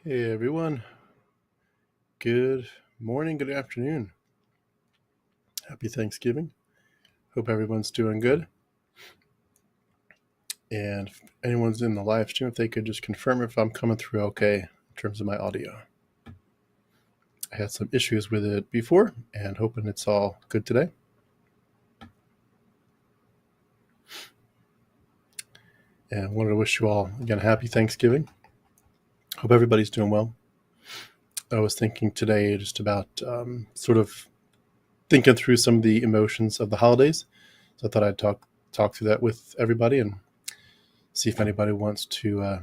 Hey everyone, good morning, good afternoon. Happy Thanksgiving. Hope everyone's doing good. And if anyone's in the live stream, if they could just confirm if I'm coming through okay in terms of my audio. I had some issues with it before and hoping it's all good today. And wanted to wish you all, again, happy Thanksgiving. Hope everybody's doing well. I was thinking today just about sort of thinking through some of the emotions of the holidays. So I thought I'd talk through that with everybody and see if anybody wants to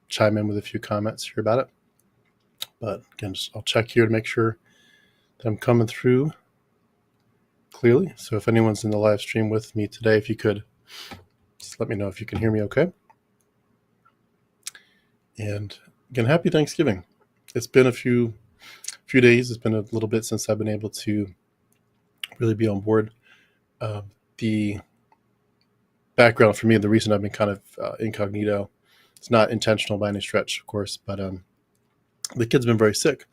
chime in with a few comments here about it. But again, I'll check here to make sure that I'm coming through clearly. So if anyone's in the live stream with me today, if you could just let me know if you can hear me okay. And again, happy Thanksgiving. It's been a few days. It's been a little bit since I've been able to really be on board. The background for me, the reason I've been kind of incognito, it's not intentional by any stretch, of course, but the kid's been very sick.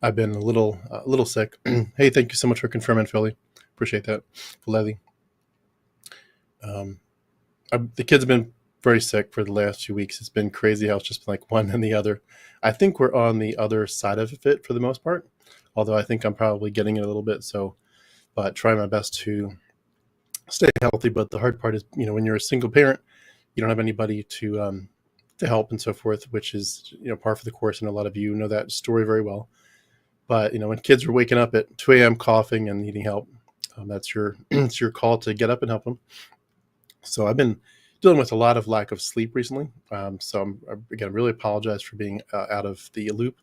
I've been a little sick. Hey, thank you so much for confirming, Philly. Appreciate that. Lely. The kid's been very sick for the last few weeks. It's been crazy how it's just been like one and the other. I think we're on the other side of it for the most part, although I think I'm probably getting it a little bit. So, but trying my best to stay healthy. But the hard part is, when you're a single parent, you don't have anybody to help and so forth, which is, par for the course. And a lot of you know that story very well. But, when kids are waking up at 2 a.m. coughing and needing help, that's it's your call to get up and help them. So I've been dealing with a lot of lack of sleep recently. So again, really apologize for being out of the loop.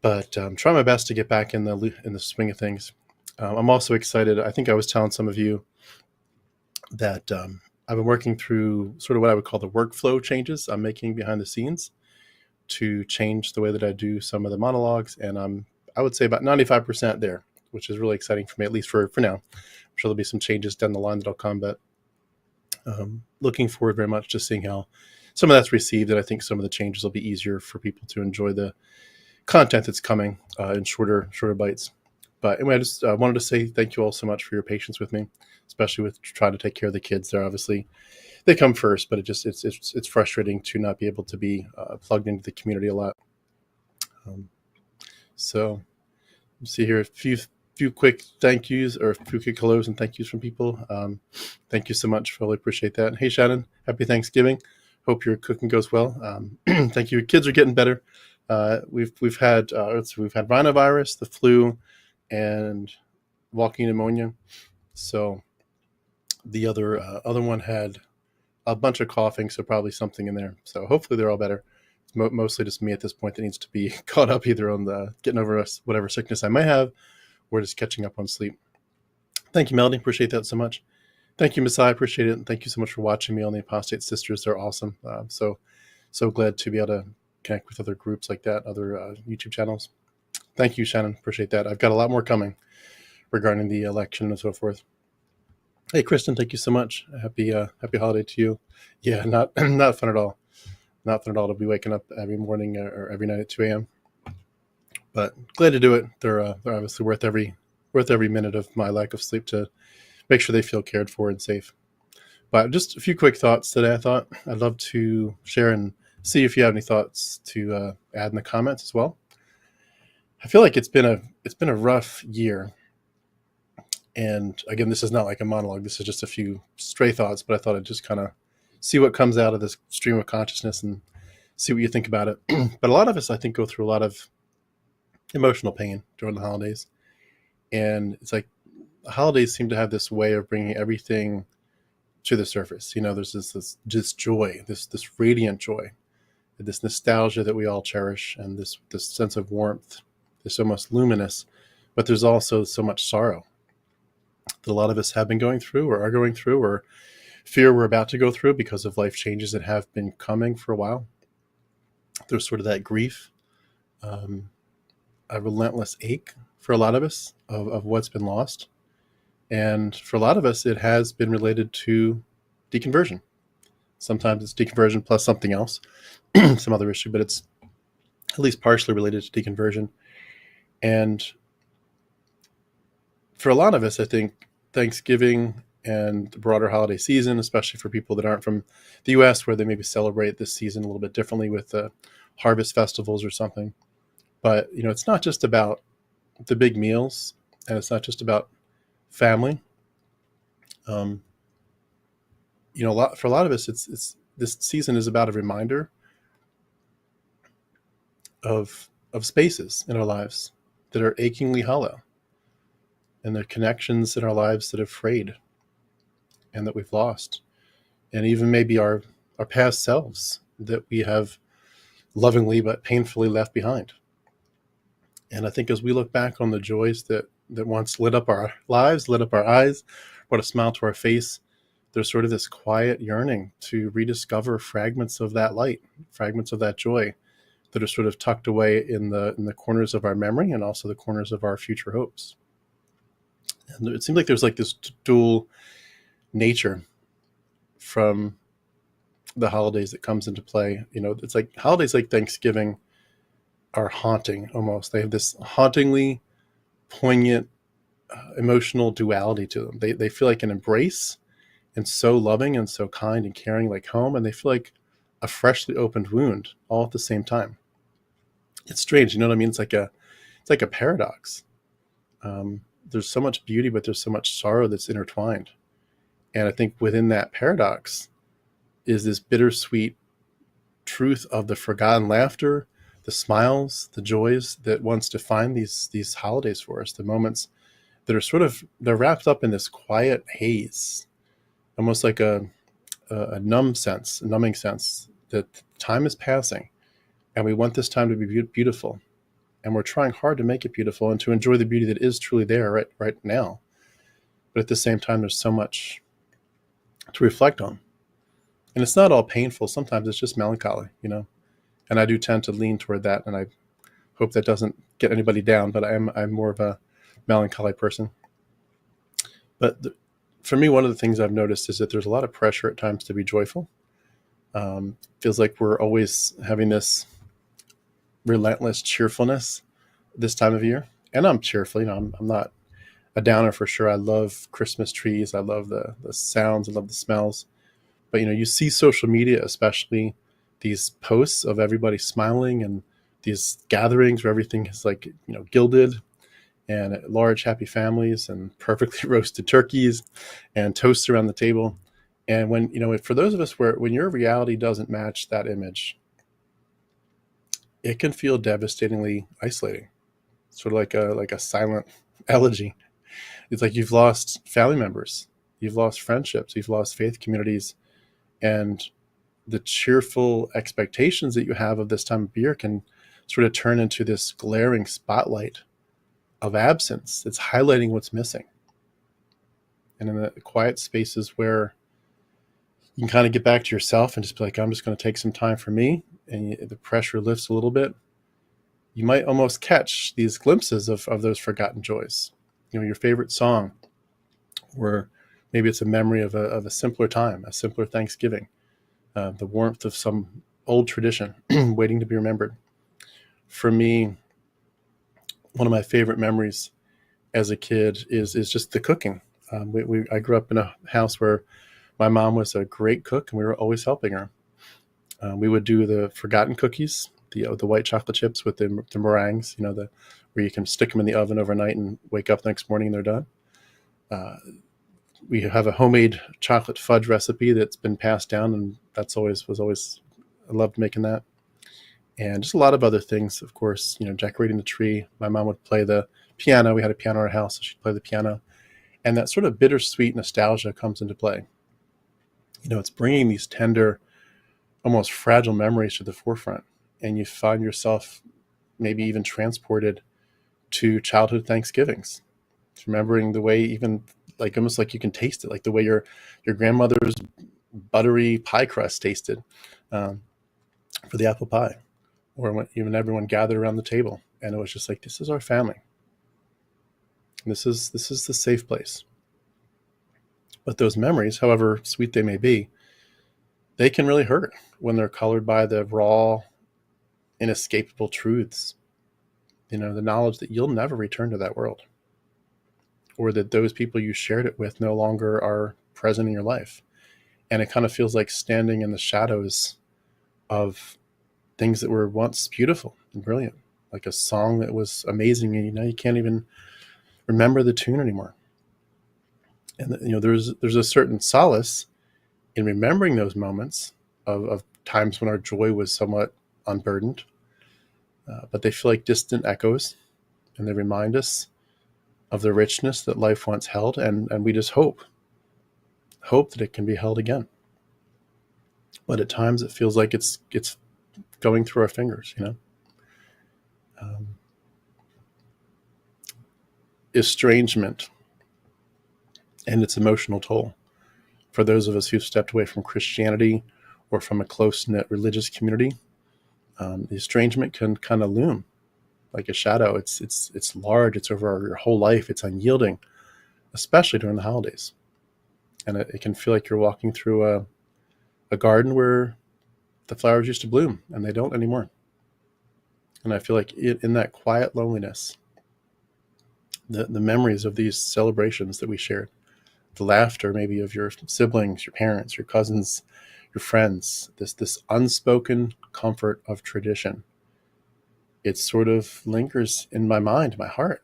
But I'm trying my best to get back in the swing of things. I'm also excited. I think I was telling some of you that I've been working through sort of what I would call the workflow changes I'm making behind the scenes to change the way that I do some of the monologues. And I would say about 95% there, which is really exciting for me, at least for now. I'm sure there'll be some changes down the line that'll come, but looking forward very much to seeing how some of that's received. And I think some of the changes will be easier for people to enjoy the content that's coming in shorter bites. But anyway, I just wanted to say thank you all so much for your patience with me, especially with trying to take care of the kids. They're obviously, they come first, but it's frustrating to not be able to be plugged into the community a lot. So see here a few quick thank yous or a few quick hellos and thank yous from people. Thank you so much. Really appreciate that. Hey Shannon, happy Thanksgiving. Hope your cooking goes well. Thank you. Kids are getting better. We've had rhinovirus, the flu, and walking pneumonia. So the other one had a bunch of coughing, so probably something in there. So hopefully they're all better. It's mostly just me at this point that needs to be caught up either on the getting over whatever sickness I might have or just catching up on sleep. Thank you, Melody. Appreciate that so much. Thank you, Messiah. Appreciate it. And thank you so much for watching me on the Apostate Sisters. They're awesome. So glad to be able to connect with other groups like that, other YouTube channels. Thank you, Shannon. Appreciate that. I've got a lot more coming regarding the election and so forth. Hey, Kristen, thank you so much. Happy holiday to you. Yeah, not fun at all. Not fun at all to be waking up every morning or every night at 2 a.m. But glad to do it. They're obviously worth every minute of my lack of sleep to make sure they feel cared for and safe. But just a few quick thoughts today. I thought I'd love to share and see if you have any thoughts to add in the comments as well. I feel like it's been a rough year. And again, this is not like a monologue. This is just a few stray thoughts, but I thought I'd just kind of see what comes out of this stream of consciousness and see what you think about it. But a lot of us, I think, go through a lot of emotional pain during the holidays. And it's like the holidays seem to have this way of bringing everything to the surface. There's this joy, this radiant joy, this nostalgia that we all cherish, and this sense of warmth. It's almost luminous, but there's also so much sorrow that a lot of us have been going through or are going through or fear we're about to go through because of life changes that have been coming for a while. There's sort of that grief, a relentless ache for a lot of us of what's been lost. And for a lot of us, it has been related to deconversion. Sometimes it's deconversion plus something else, some other issue, but it's at least partially related to deconversion. And for a lot of us, I think Thanksgiving and the broader holiday season, especially for people that aren't from the US, where they maybe celebrate this season a little bit differently with harvest festivals or something. But, it's not just about the big meals, and it's not just about family. Um, for a lot of us, it's this season is about a reminder of spaces in our lives that are achingly hollow, and the connections in our lives that have frayed and that we've lost, and even maybe our past selves that we have lovingly but painfully left behind. And I think as we look back on the joys that once lit up our lives, lit up our eyes, brought a smile to our face, there's sort of this quiet yearning to rediscover fragments of that light, fragments of that joy that are sort of tucked away in the corners of our memory and also the corners of our future hopes. And it seems like there's like this dual nature from the holidays that comes into play. It's like holidays like Thanksgiving are haunting almost. They have this hauntingly poignant emotional duality to them. They feel like an embrace and so loving and so kind and caring, like home, and they feel like a freshly opened wound all at the same time. It's strange, you know what I mean? It's like a paradox. There's so much beauty, but there's so much sorrow that's intertwined. And I think within that paradox is this bittersweet truth of the forgotten laughter, the smiles, the joys that once defined these holidays for us, the moments that are they're wrapped up in this quiet haze, almost like a numbing sense that time is passing, and we want this time to be beautiful, and we're trying hard to make it beautiful and to enjoy the beauty that is truly there right now. But at the same time, there's so much to reflect on, and it's not all painful. Sometimes it's just melancholy, and I do tend to lean toward that, and I hope that doesn't get anybody down, but I'm more of a melancholy person. But for me, one of the things I've noticed is that there's a lot of pressure at times to be joyful. Feels like we're always having this relentless cheerfulness this time of year. And I'm cheerful, I'm not a downer for sure. I love Christmas trees. I love the sounds. I love the smells. But, you see social media, especially these posts of everybody smiling and these gatherings where everything is like, gilded and large happy families and perfectly roasted turkeys and toasts around the table. And when, for those of us when your reality doesn't match that image, it can feel devastatingly isolating. Sort of like a silent elegy. It's like you've lost family members, you've lost friendships, you've lost faith communities, and the cheerful expectations that you have of this time of year can sort of turn into this glaring spotlight of absence. It's highlighting what's missing. And in the quiet spaces where you can kind of get back to yourself and just be like, I'm just going to take some time for me, and the pressure lifts a little bit, you might almost catch these glimpses of those forgotten joys. Your favorite song, or maybe it's a memory of a simpler time, a simpler Thanksgiving, the warmth of some old tradition waiting to be remembered. For me, one of my favorite memories as a kid is just the cooking. I grew up in a house where my mom was a great cook, and we were always helping her. We would do the forgotten cookies, the white chocolate chips with the meringues, where you can stick them in the oven overnight and wake up the next morning and they're done. We have a homemade chocolate fudge recipe that's been passed down, and I loved making that. And just a lot of other things, of course, decorating the tree. My mom would play the piano. We had a piano in our house, so she'd play the piano. And that sort of bittersweet nostalgia comes into play. It's bringing these tender, almost fragile memories to the forefront. And you find yourself maybe even transported to childhood Thanksgivings, remembering the way, even like almost like you can taste it, like the way your grandmother's buttery pie crust tasted for the apple pie, or when even everyone gathered around the table and it was just like, this is our family. This is the safe place. But those memories, however sweet they may be, they can really hurt when they're colored by the raw inescapable truths. The knowledge that you'll never return to that world, or that those people you shared it with no longer are present in your life. And it kind of feels like standing in the shadows of things that were once beautiful and brilliant, like a song that was amazing, and you can't even remember the tune anymore. And there's a certain solace in remembering those moments of times when our joy was somewhat unburdened, but they feel like distant echoes, and they remind us of the richness that life once held, and we just hope that it can be held again. But at times it feels like it's going through our fingers. Estrangement and its emotional toll for those of us who've stepped away from Christianity or from a close-knit religious community. The estrangement can kind of loom like a shadow. It's large. It's over your whole life. It's unyielding, especially during the holidays. And it can feel like you're walking through a garden where the flowers used to bloom and they don't anymore. And I feel like in that quiet loneliness, the memories of these celebrations that we shared, the laughter maybe of your siblings, your parents, your cousins, your friends, this unspoken comfort of tradition, it sort of lingers in my mind, my heart,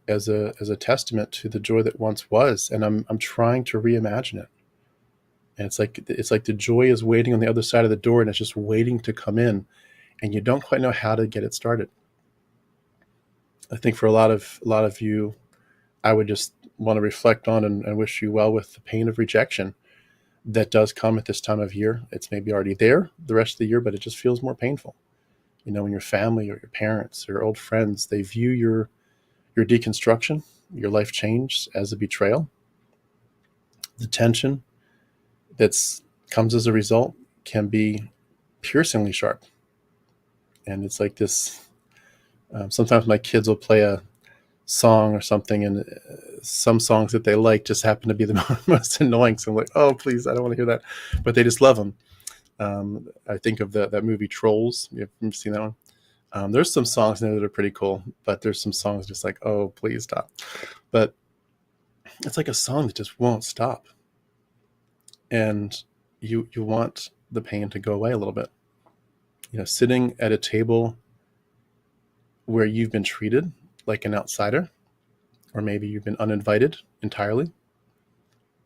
as a testament to the joy that once was. And I'm trying to reimagine it. And it's like the joy is waiting on the other side of the door, and it's just waiting to come in, and you don't quite know how to get it started. I think for a lot of you, I would just want to reflect on and wish you well with the pain of rejection that does come at this time of year. It's maybe already there the rest of the year, but it just feels more painful. When your family or your parents or old friends, they view your deconstruction, your life change, as a betrayal. The tension that comes as a result can be piercingly sharp. And it's like this, sometimes my kids will play a song or something, and some songs that they like just happen to be the most annoying. So I'm like, oh, please, I don't want to hear that. But they just love them. I think of that movie Trolls. You've seen that one? There's some songs in there that are pretty cool, but there's some songs just like, oh, please stop. But it's like a song that just won't stop. And you want the pain to go away a little bit. Sitting at a table where you've been treated like an outsider, or maybe you've been uninvited entirely,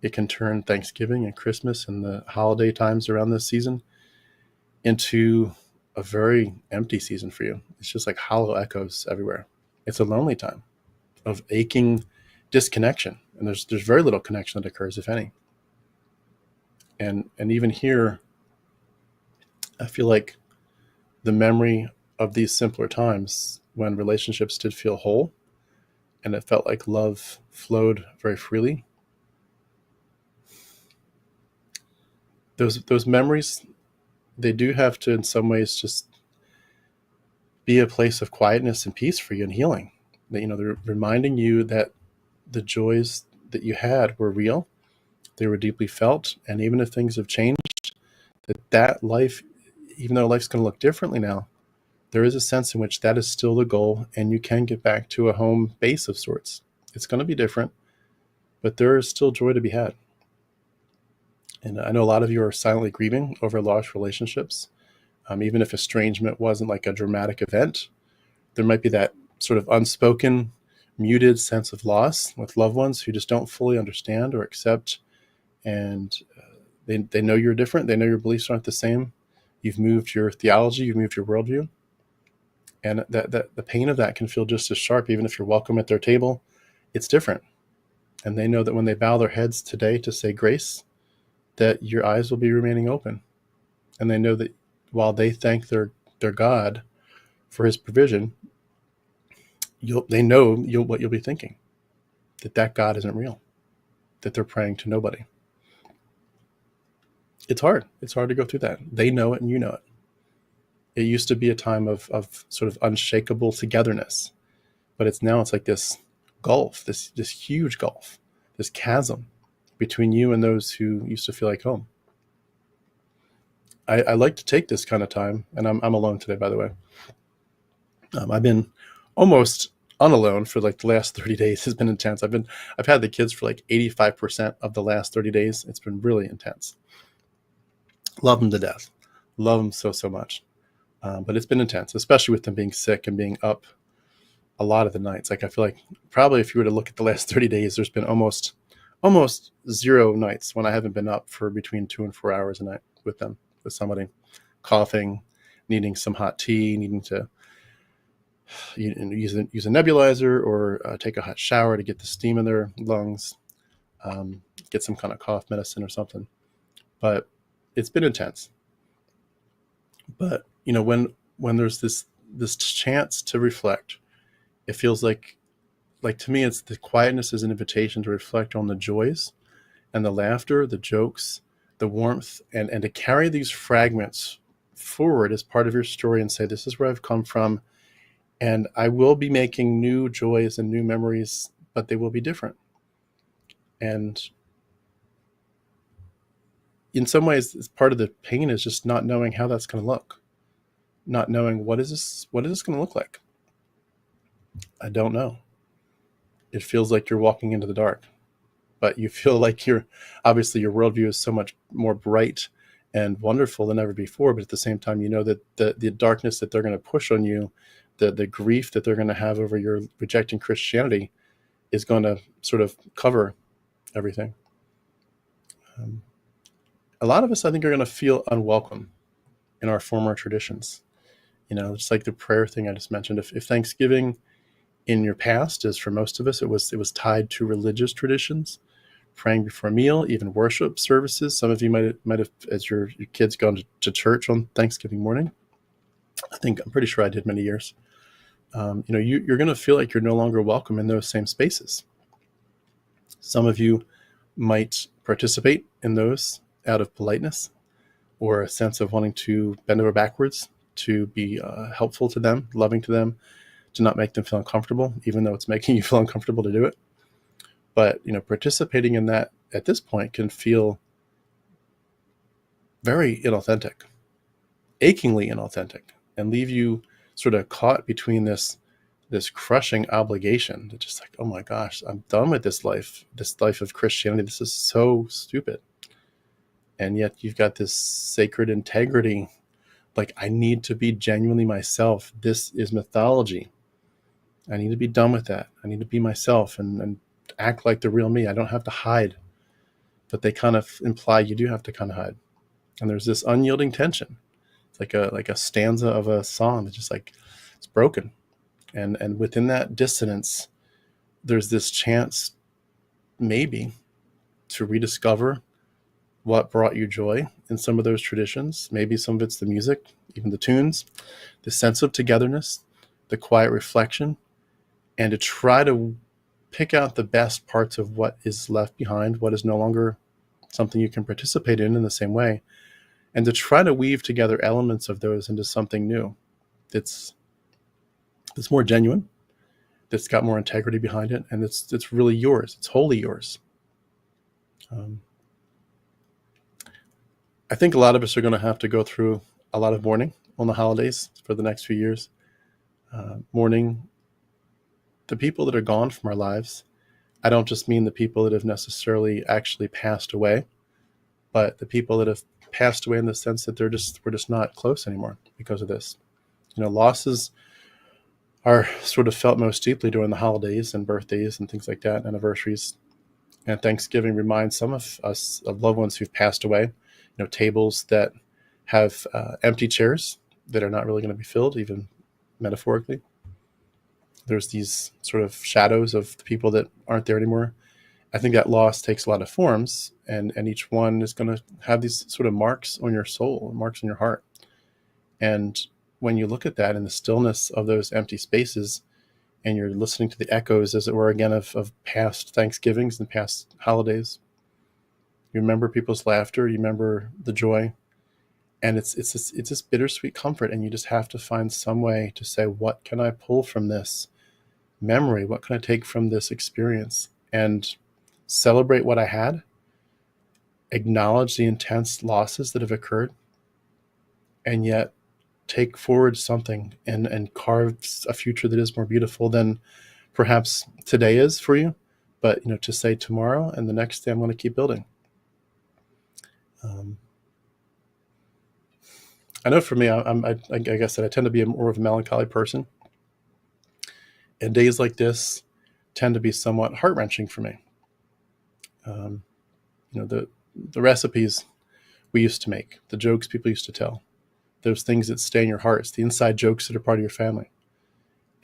it can turn Thanksgiving and Christmas and the holiday times around this season into a very empty season for you. It's just like hollow echoes everywhere. It's a lonely time of aching disconnection, and there's very little connection that occurs, if any. And even here, I feel like the memory of these simpler times when relationships did feel whole and it felt like love flowed very freely, those memories, they do have to in some ways just be a place of quietness and peace for you and healing. They're reminding you that the joys that you had were real, they were deeply felt, and even if things have changed, that life, even though life's going to look differently now, there is a sense in which that is still the goal, and you can get back to a home base of sorts. It's going to be different, but there is still joy to be had. And I know a lot of you are silently grieving over lost relationships. Even if estrangement wasn't like a dramatic event, there might be that sort of unspoken, muted sense of loss with loved ones who just don't fully understand or accept. And they know you're different. They know your beliefs aren't the same. You've moved your theology, you've moved your worldview. And that the pain of that can feel just as sharp, even if you're welcome at their table. It's different. And they know that when they bow their heads today to say grace, that your eyes will be remaining open. And they know that while they thank their God for his provision, they know what you'll be thinking, that God isn't real, that they're praying to nobody. It's hard. It's hard to go through that. They know it and you know it. It used to be a time of sort of unshakable togetherness, but it's like this gulf, this huge gulf, this chasm between you and those who used to feel like home. I like to take this kind of time, and I'm alone today, by the way. I've been almost unalone for like the last 30 days. Has been intense. I've had the kids for like 85% of the last 30 days. It's been really intense. Love them to death. Love them so much. But it's been intense, especially with them being sick and being up a lot of the nights. Like I feel like probably if you were to look at the last 30 days, there's been almost zero nights when I haven't been up for between 2 and 4 hours a night with them, with somebody coughing, needing some hot tea, needing to use a nebulizer or take a hot shower to get the steam in their lungs, get some kind of cough medicine or something. But it's been intense. But when there's this chance to reflect, it feels like to me, it's the quietness is an invitation to reflect on the joys and the laughter, the jokes, the warmth, and to carry these fragments forward as part of your story and say, this is where I've come from. And I will be making new joys and new memories, but they will be different. And in some ways, part of the pain is just not knowing how that's going to look, not knowing what is this going to look like. I don't know. It feels like you're walking into the dark, but you feel like obviously your worldview is so much more bright and wonderful than ever before. But at the same time, you know that the darkness that they're going to push on you, the grief that they're going to have over your rejecting Christianity is going to sort of cover everything. A lot of us, I think, are going to feel unwelcome in our former traditions. It's like the prayer thing I just mentioned. If Thanksgiving in your past, as for most of us, it was tied to religious traditions, praying before a meal, even worship services. Some of you might have, as your kids gone to church on Thanksgiving morning. I'm pretty sure I did many years. You're going to feel like you're no longer welcome in those same spaces. Some of you might participate in those out of politeness or a sense of wanting to bend over backwards to be helpful to them, loving to them, to not make them feel uncomfortable, even though it's making you feel uncomfortable to do it. But, participating in that at this point can feel very inauthentic, achingly inauthentic, and leave you sort of caught between this crushing obligation to just like, oh my gosh, I'm done with this life of Christianity. This is so stupid. And yet you've got this sacred integrity. Like, I need to be genuinely myself. This is mythology. I need to be done with that. I need to be myself and act like the real me. I don't have to hide. But they kind of imply you do have to kind of hide. And there's this unyielding tension. It's like a stanza of a song that's just like, it's broken. And within that dissonance, there's this chance maybe to rediscover what brought you joy in some of those traditions. Maybe some of it's the music, even the tunes, the sense of togetherness, the quiet reflection, and to try to pick out the best parts of what is left behind, what is no longer something you can participate in the same way, and to try to weave together elements of those into something new that's more genuine, that's got more integrity behind it, and it's really yours. It's wholly yours. I think a lot of us are going to have to go through a lot of mourning on the holidays for the next few years. Mourning the people that are gone from our lives. I don't just mean the people that have necessarily actually passed away, but the people that have passed away in the sense that we're just not close anymore because of this. Losses are sort of felt most deeply during the holidays and birthdays and things like that, anniversaries. And Thanksgiving reminds some of us of loved ones who've passed away. Tables that have empty chairs that are not really going to be filled, even metaphorically. There's these sort of shadows of the people that aren't there anymore. I think that loss takes a lot of forms, and each one is going to have these sort of marks on your soul, marks on your heart. And when you look at that in the stillness of those empty spaces, and you're listening to the echoes, as it were, again, of past Thanksgivings and past holidays, you remember people's laughter, you remember the joy, and it's this bittersweet comfort, and you just have to find some way to say, what can I pull from this memory? What can I take from this experience? And celebrate what I had, acknowledge the intense losses that have occurred, and yet take forward something and carve a future that is more beautiful than perhaps today is for you, but to say tomorrow and the next day I'm going to keep building. I know for me, like I said, I tend to be more of a melancholy person, and days like this tend to be somewhat heart-wrenching for me. The recipes we used to make, the jokes people used to tell, those things that stay in your hearts, the inside jokes that are part of your family,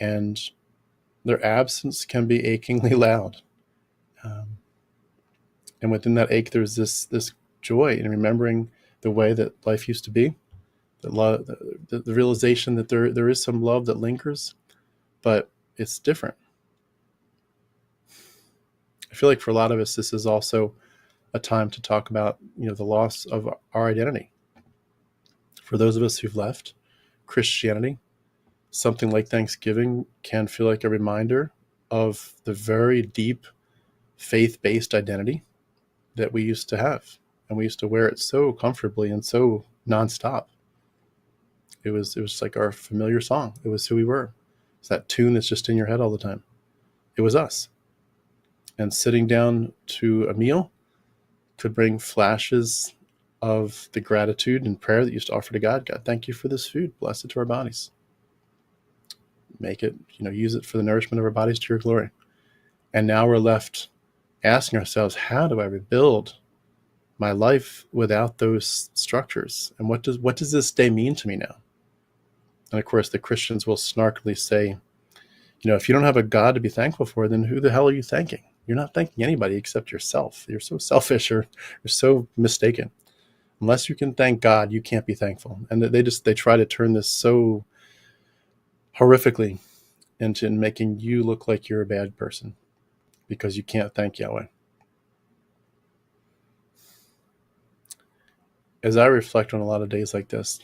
and their absence can be achingly loud. And within that ache, there's this joy in remembering the way that life used to be, the realization that there is some love that lingers, but it's different. I feel like for a lot of us, this is also a time to talk about the loss of our identity. For those of us who've left Christianity, something like Thanksgiving can feel like a reminder of the very deep faith-based identity that we used to have, and we used to wear it so comfortably and so nonstop. It was like our familiar song. It was who we were. It's that tune that's just in your head all the time. It was us. And sitting down to a meal could bring flashes of the gratitude and prayer that you used to offer to God. God, thank you for this food. Bless it to our bodies. Make it, use it for the nourishment of our bodies to your glory. And now we're left asking ourselves, how do I rebuild my life without those structures? And what does this day mean to me now? And of course, the Christians will snarkily say, if you don't have a God to be thankful for, then who the hell are you thanking? You're not thanking anybody except yourself. You're so selfish, or you're so mistaken. Unless you can thank God, you can't be thankful. And they try to turn this so horrifically into making you look like you're a bad person because you can't thank Yahweh. As I reflect on a lot of days like this,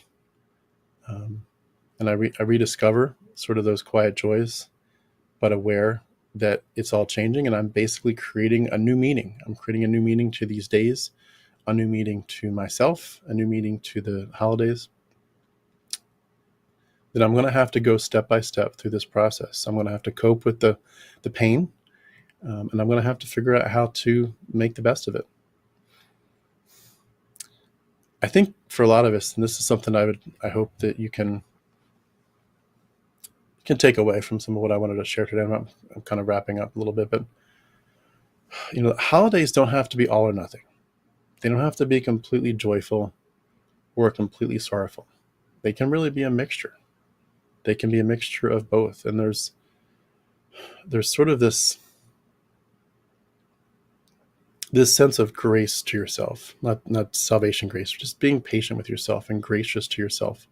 and I rediscover sort of those quiet joys, but aware that it's all changing, and I'm basically creating a new meaning. I'm creating a new meaning to these days, a new meaning to myself, a new meaning to the holidays, that I'm going to have to go step by step through this process. I'm going to have to cope with the pain, and I'm going to have to figure out how to make the best of it. I think for a lot of us, and this is something I hope that you can take away from some of what I wanted to share today. I'm kind of wrapping up a little bit, but holidays don't have to be all or nothing. They don't have to be completely joyful or completely sorrowful. They can really be a mixture. They can be a mixture of both. And there's sort of this sense of grace to yourself, not salvation grace, just being patient with yourself and gracious to yourself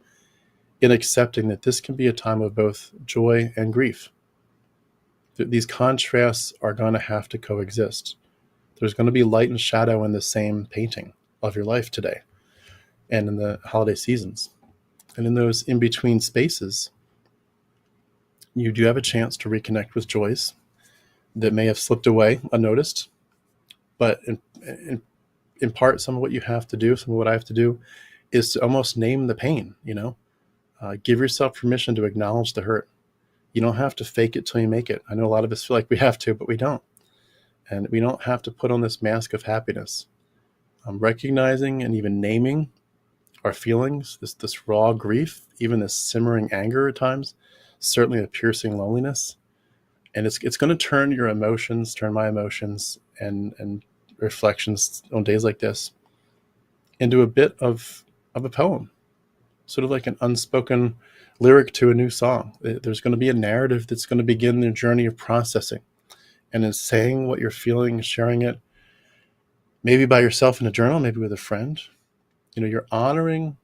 in accepting that this can be a time of both joy and grief. These contrasts are going to have to coexist. There's going to be light and shadow in the same painting of your life today and in the holiday seasons. And in those in-between spaces, you do have a chance to reconnect with joys that may have slipped away unnoticed. But in part, some of what you have to do, some of what I have to do, is to almost name the pain, give yourself permission to acknowledge the hurt. You don't have to fake it till you make it. I know a lot of us feel like we have to, but we don't. And we don't have to put on this mask of happiness. Recognizing and even naming our feelings, this raw grief, even this simmering anger at times, certainly a piercing loneliness. And it's going to turn my emotions and reflections on days like this into a bit of a poem, sort of like an unspoken lyric to a new song. There's going to be a narrative that's going to begin the journey of processing, and in saying what you're feeling, sharing it, maybe by yourself in a journal, maybe with a friend. You're honoring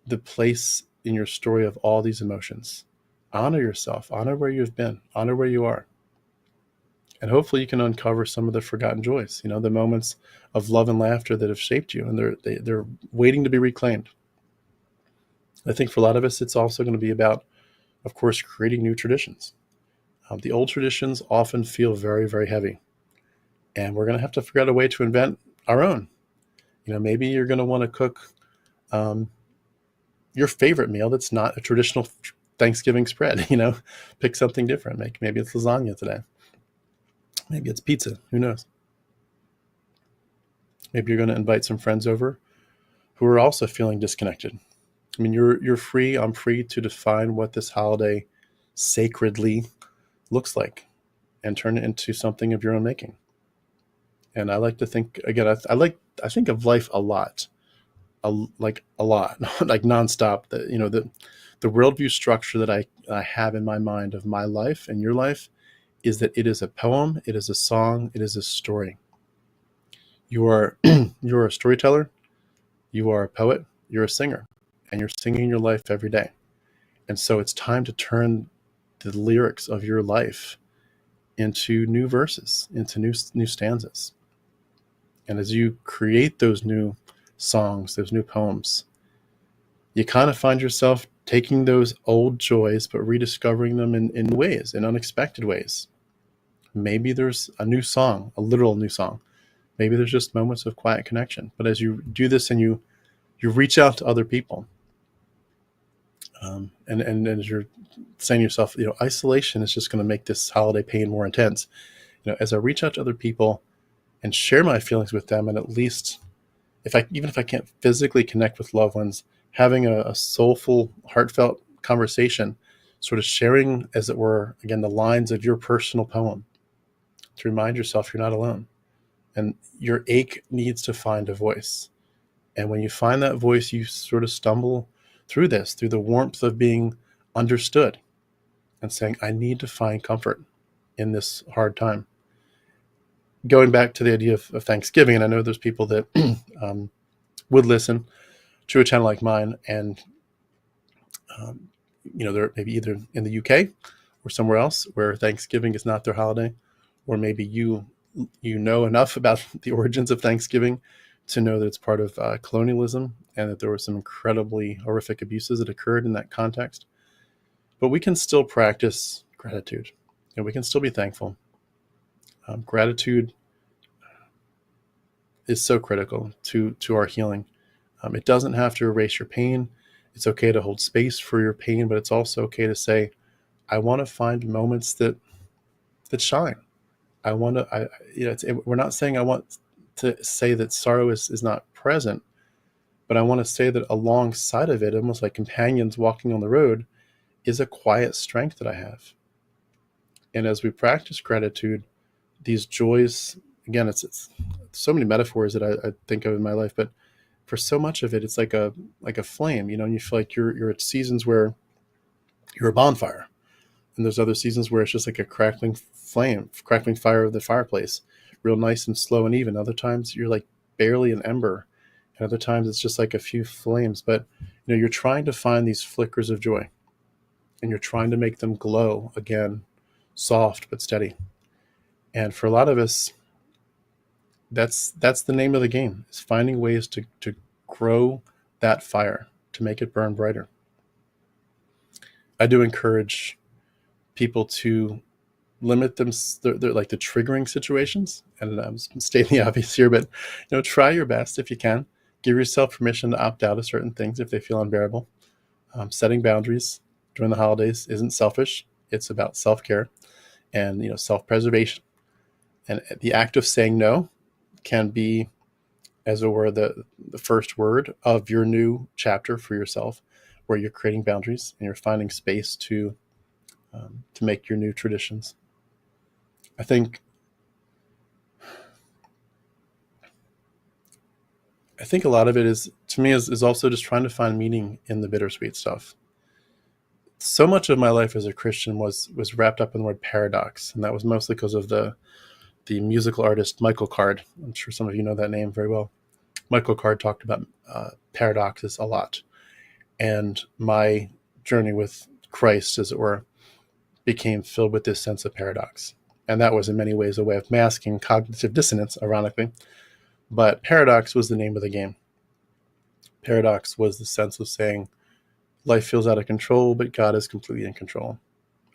the place in your story of all these emotions. Honor yourself, honor where you've been, honor where you are. And hopefully you can uncover some of the forgotten joys, the moments of love and laughter that have shaped you, and they're waiting to be reclaimed. I think for a lot of us, it's also going to be about, of course, creating new traditions. The old traditions often feel very, very heavy, and we're going to have to figure out a way to invent our own. Maybe you're going to want to cook your favorite meal that's not a traditional Thanksgiving spread. Pick something different. Maybe it's lasagna today. Maybe it's pizza. Who knows? Maybe you're going to invite some friends over who are also feeling disconnected. I mean, you're free. I'm free to define what this holiday sacredly looks like and turn it into something of your own making. And I like to think, again, I think of life a lot, like a lot, like nonstop. The worldview structure that I have in my mind of my life and your life is that it is a poem, it is a song, it is a story. You are you're a storyteller, you are a poet, you're a singer, and you're singing your life every day. And so it's time to turn the lyrics of your life into new verses, into new stanzas. And as you create those new songs, those new poems, you kind of find yourself taking those old joys, but rediscovering them in ways, in unexpected ways. Maybe there's a new song, a literal new song. Maybe there's just moments of quiet connection. But as you do this and you reach out to other people, and as you're saying to yourself, isolation is just going to make this holiday pain more intense. As I reach out to other people and share my feelings with them, and at least even if I can't physically connect with loved ones, having a soulful, heartfelt conversation, sort of sharing, as it were, again, the lines of your personal poem to remind yourself you're not alone. And your ache needs to find a voice. And when you find that voice, you sort of stumble through the warmth of being understood and saying, I need to find comfort in this hard time. Going back to the idea of Thanksgiving, and I know there's people that would listen to a channel like mine, and they're maybe either in the UK or somewhere else where Thanksgiving is not their holiday, or maybe you know enough about the origins of Thanksgiving to know that it's part of colonialism and that there were some incredibly horrific abuses that occurred in that context. But we can still practice gratitude, and we can still be thankful. Gratitude is so critical to our healing. It doesn't have to erase your pain. It's okay to hold space for your pain, but it's also okay to say, I want to find moments that shine. I want to, we're not saying I want to say that sorrow is not present, but I want to say that alongside of it, almost like companions walking on the road, is a quiet strength that I have. And as we practice gratitude, these joys, again, it's so many metaphors that I think of in my life, but for so much of it, it's like a flame, and you feel like you're at seasons where you're a bonfire, and there's other seasons where it's just like a crackling fire of the fireplace, real nice and slow and even. Other times you're like barely an ember, and other times it's just like a few flames. But you're trying to find these flickers of joy, and you're trying to make them glow again, soft but steady. And for a lot of us, that's the name of the game, is finding ways to grow that fire, to make it burn brighter. I do encourage people to limit they're like the triggering situations. And I'm stating the obvious here, but try your best if you can. Give yourself permission to opt out of certain things if they feel unbearable. Setting boundaries during the holidays isn't selfish. It's about self-care and self-preservation. And the act of saying no can be, as it were, the first word of your new chapter for yourself, where you're creating boundaries and you're finding space to make your new traditions. I think a lot of it is also just trying to find meaning in the bittersweet stuff. So much of my life as a Christian was wrapped up in the word paradox, and that was mostly because of the musical artist Michael Card. I'm sure some of you know that name very well. Michael Card talked about paradoxes a lot, and my journey with Christ, as it were, became filled with this sense of paradox. And that was in many ways a way of masking cognitive dissonance, ironically. But paradox was the name of the game. Paradox was the sense of saying, life feels out of control, but God is completely in control.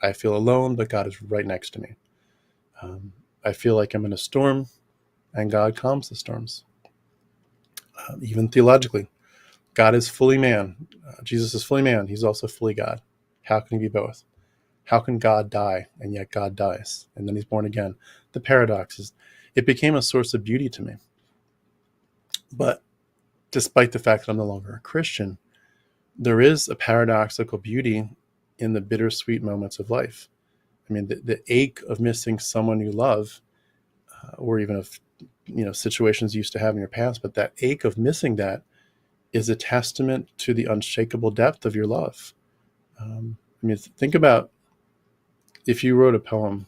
I feel alone, but God is right next to me. I feel like I'm in a storm, and God calms the storms. Even theologically, God is fully man. Jesus is fully man. He's also fully God. How can he be both? How can God die and yet God dies? And then he's born again. The paradox is, it became a source of beauty to me. But despite the fact that I'm no longer a Christian, there is a paradoxical beauty in the bittersweet moments of life. I mean, the ache of missing someone you love, or even of situations you used to have in your past, but that ache of missing that is a testament to the unshakable depth of your love. I mean, think about if you wrote a poem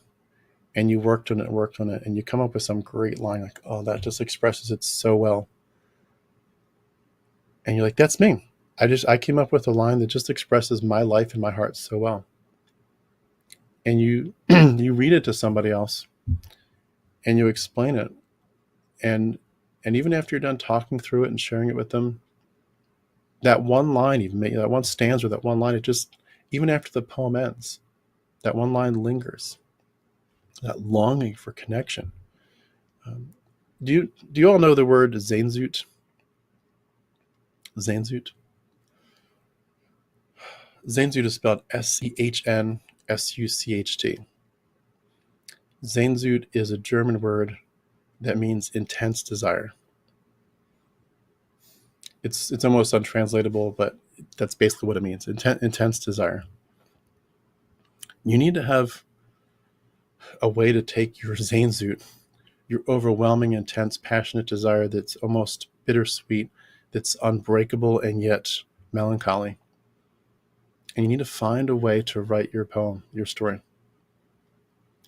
and you worked on it, and you come up with some great line like, oh, that just expresses it so well. And you're like, that's me. I came up with a line that just expresses my life and my heart so well. And you you read it to somebody else and you explain it. And even after you're done talking through it and sharing it with them, that one line, even that one stanza, that one line, it just, even after the poem ends, that one line lingers. That longing for connection. Do you all know the word Sehnsucht? Sehnsucht? Sehnsucht is spelled Schn Sucht. Sehnsucht is a German word that means intense desire. It's almost untranslatable, but that's basically what it means. Intense desire. You need to have a way to take your Sehnsucht, your overwhelming, intense, passionate desire that's almost bittersweet, that's unbreakable and yet melancholy. And you need to find a way to write your poem, your story.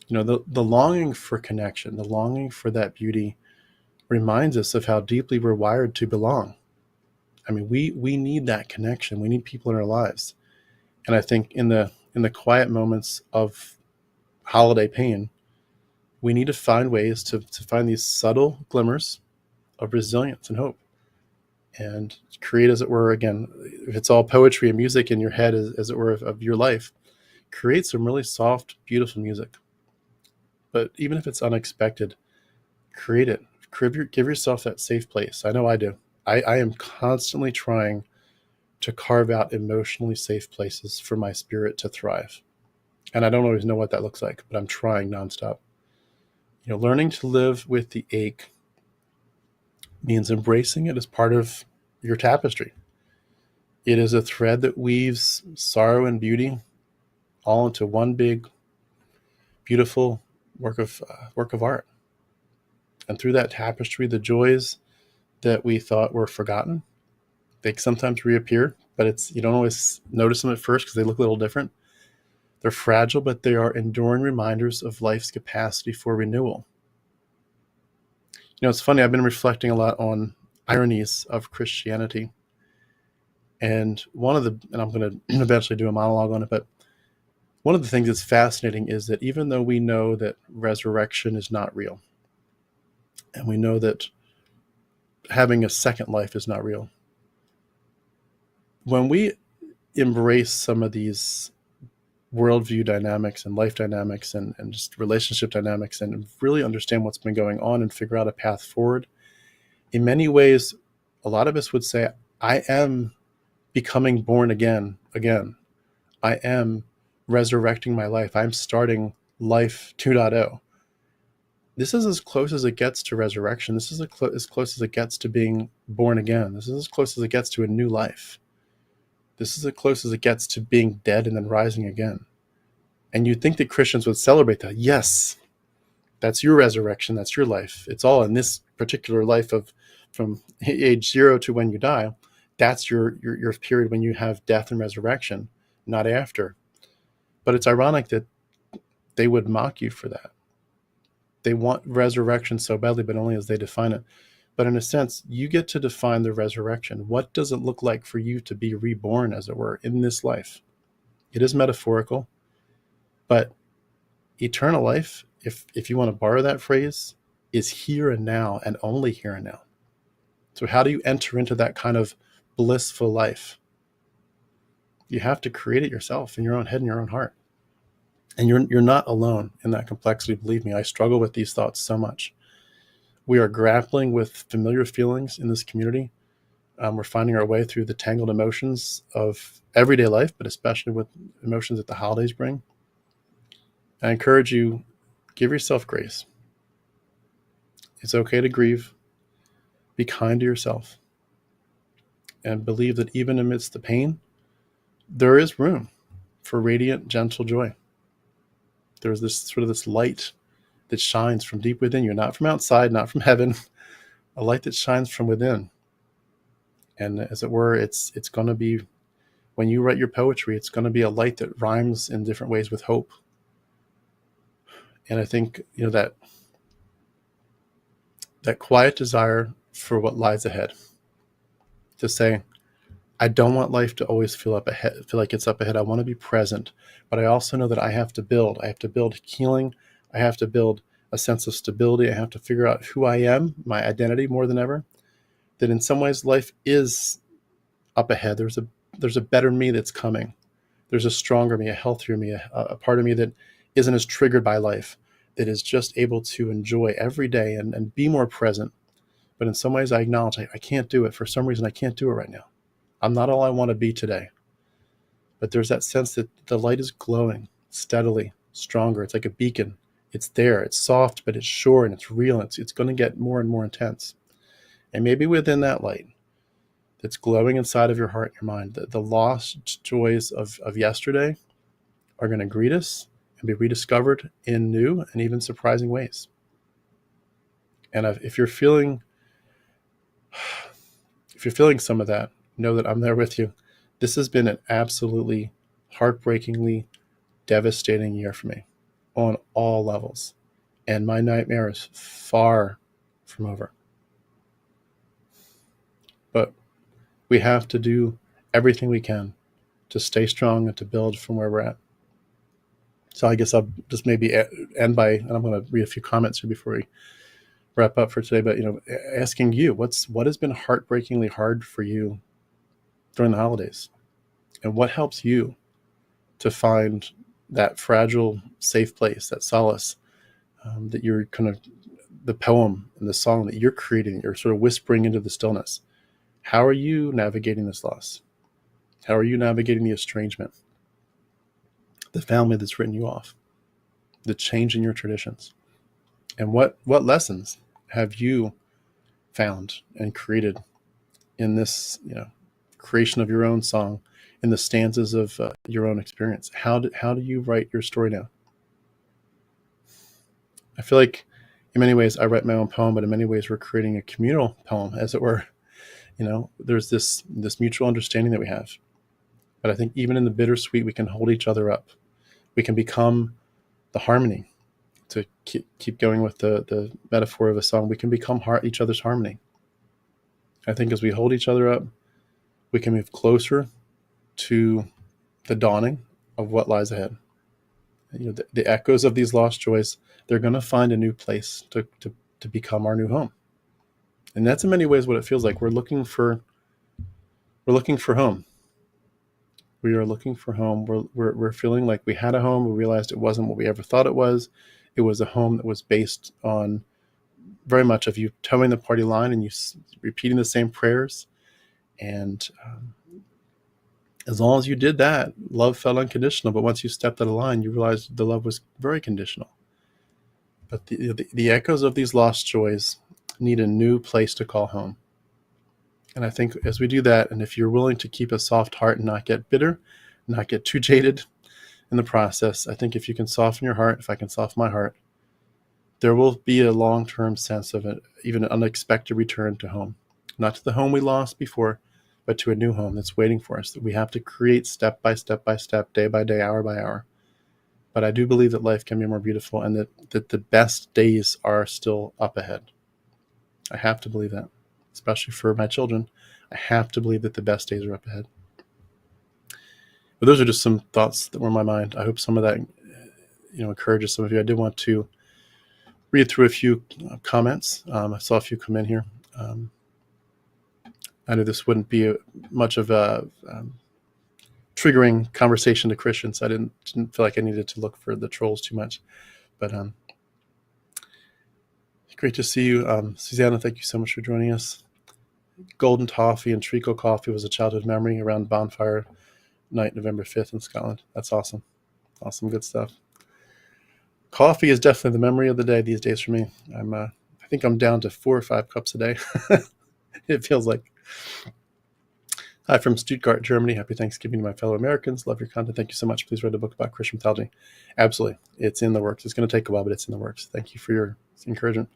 The longing for connection, the longing for that beauty reminds us of how deeply we're wired to belong. I mean, we need that connection. We need people in our lives. And I think in the quiet moments of holiday pain, we need to find ways to find these subtle glimmers of resilience and hope, and create, as it were, again, if it's all poetry and music in your head, as it were, of your life, create some really soft, beautiful music. But even if it's unexpected, create it. Give yourself that safe place. I know I do. I am constantly trying to carve out emotionally safe places for my spirit to thrive. And I don't always know what that looks like, but I'm trying nonstop. Learning to live with the ache means embracing it as part of your tapestry. It is a thread that weaves sorrow and beauty all into one big, beautiful work of art. And through that tapestry, the joys that we thought were forgotten, they sometimes reappear, but you don't always notice them at first because they look a little different. They're fragile, but they are enduring reminders of life's capacity for renewal. It's funny, I've been reflecting a lot on ironies of Christianity. And and I'm going to eventually do a monologue on it, but one of the things that's fascinating is that even though we know that resurrection is not real, and we know that having a second life is not real, when we embrace some of these worldview dynamics and life dynamics and just relationship dynamics and really understand what's been going on and figure out a path forward, in many ways, a lot of us would say, I am becoming born again. I am resurrecting my life. I'm starting life 2.0. This is as close as it gets to resurrection. This is as close as it gets to being born again. This is as close as it gets to a new life. This is as close as it gets to being dead and then rising again. And you'd think that Christians would celebrate that. Yes, that's your resurrection. That's your life. It's all in this particular life from age 0 to when you die. That's your period when you have death and resurrection, not after. But it's ironic that they would mock you for that. They want resurrection so badly, but only as they define it. But in a sense, you get to define the resurrection. What does it look like for you to be reborn, as it were, in this life? It is metaphorical, but eternal life, if you want to borrow that phrase, is here and now, and only here and now. So how do you enter into that kind of blissful life? You have to create it yourself in your own head and your own heart. And you're not alone in that complexity. Believe me, I struggle with these thoughts so much. We are grappling with familiar feelings in this community. We're finding our way through the tangled emotions of everyday life, but especially with emotions that the holidays bring. I encourage you, give yourself grace. It's okay to grieve. Be kind to yourself. And believe that even amidst the pain, there is room for radiant, gentle joy. There's this light that shines from deep within you, not from outside, not from heaven, a light that shines from within. And as it were, it's going to be, when you write your poetry, it's going to be a light that rhymes in different ways with hope. And I think, that quiet desire for what lies ahead, to say, I don't want life to always feel like it's up ahead. I want to be present, but I also know that I have to build healing. I have to build a sense of stability. I have to figure out who I am, my identity more than ever. That in some ways life is up ahead. There's a better me that's coming. There's a stronger me, a healthier me, a part of me that isn't as triggered by life, that is just able to enjoy every day and be more present. But in some ways I acknowledge I can't do it. For some reason, I can't do it right now. I'm not all I want to be today. But there's that sense that the light is glowing steadily, stronger. It's like a beacon. It's there. It's soft, but it's sure and it's real. And it's going to get more and more intense. And maybe within that light that's glowing inside of your heart and your mind, the lost joys of yesterday are going to greet us and be rediscovered in new and even surprising ways. And if you're feeling some of that, know that I'm there with you. This has been an absolutely heartbreakingly devastating year for me on all levels. And my nightmare is far from over. But we have to do everything we can to stay strong and to build from where we're at. So I guess I'll just maybe end by, and I'm going to read a few comments here before we wrap up for today, but asking you, what has been heartbreakingly hard for you during the holidays? And what helps you to find that fragile, safe place, that solace, that you're kind of, the poem and the song that you're creating, you're sort of whispering into the stillness. How are you navigating this loss? How are you navigating the estrangement? The family that's written you off? The change in your traditions? And what lessons have you found and created in this, creation of your own song, in the stanzas of your own experience? How do you write your story now? I feel like in many ways I write my own poem, but in many ways we're creating a communal poem, as it were. There's this mutual understanding that we have. But I think even in the bittersweet, we can hold each other up. We can become the harmony. To keep going with the metaphor of a song, we can become each other's harmony. I think as we hold each other up, we can move closer to the dawning of what lies ahead. The echoes of these lost joys, they're going to find a new place to become our new home. And that's in many ways what it feels like. We're looking for home. We are looking for home. We're feeling like we had a home. We realized it wasn't what we ever thought it was. It was a home that was based on very much of you towing the party line and you repeating the same prayers. And as long as you did that, love felt unconditional. But once you stepped out of line, you realized the love was very conditional. But the echoes of these lost joys need a new place to call home. And I think as we do that, and if you're willing to keep a soft heart and not get bitter, not get too jaded in the process, I think if you can soften your heart, if I can soften my heart, there will be a long-term sense of even an unexpected return to home. Not to the home we lost before, but to a new home that's waiting for us, that we have to create step by step by step, day by day, hour by hour. But I do believe that life can be more beautiful and that the best days are still up ahead. I have to believe that, especially for my children. I have to believe that the best days are up ahead. But those are just some thoughts that were in my mind. I hope some of that, encourages some of you. I did want to read through a few comments. I saw a few come in here. I knew this wouldn't be much of a triggering conversation to Christians. I didn't feel like I needed to look for the trolls too much. But great to see you. Susanna, thank you so much for joining us. golden toffee and treacle coffee was a childhood memory around bonfire night, November 5th in Scotland. That's awesome. Awesome, good stuff. Coffee is definitely the memory of the day these days for me. I think I'm down to 4 or 5 cups a day. It feels like. Hi from Stuttgart, Germany. Happy Thanksgiving to my fellow Americans. Love your content. Thank you so much. Please read a book about Christian mythology. Absolutely. It's in the works. It's going to take a while, but it's in the works. Thank you for your encouragement.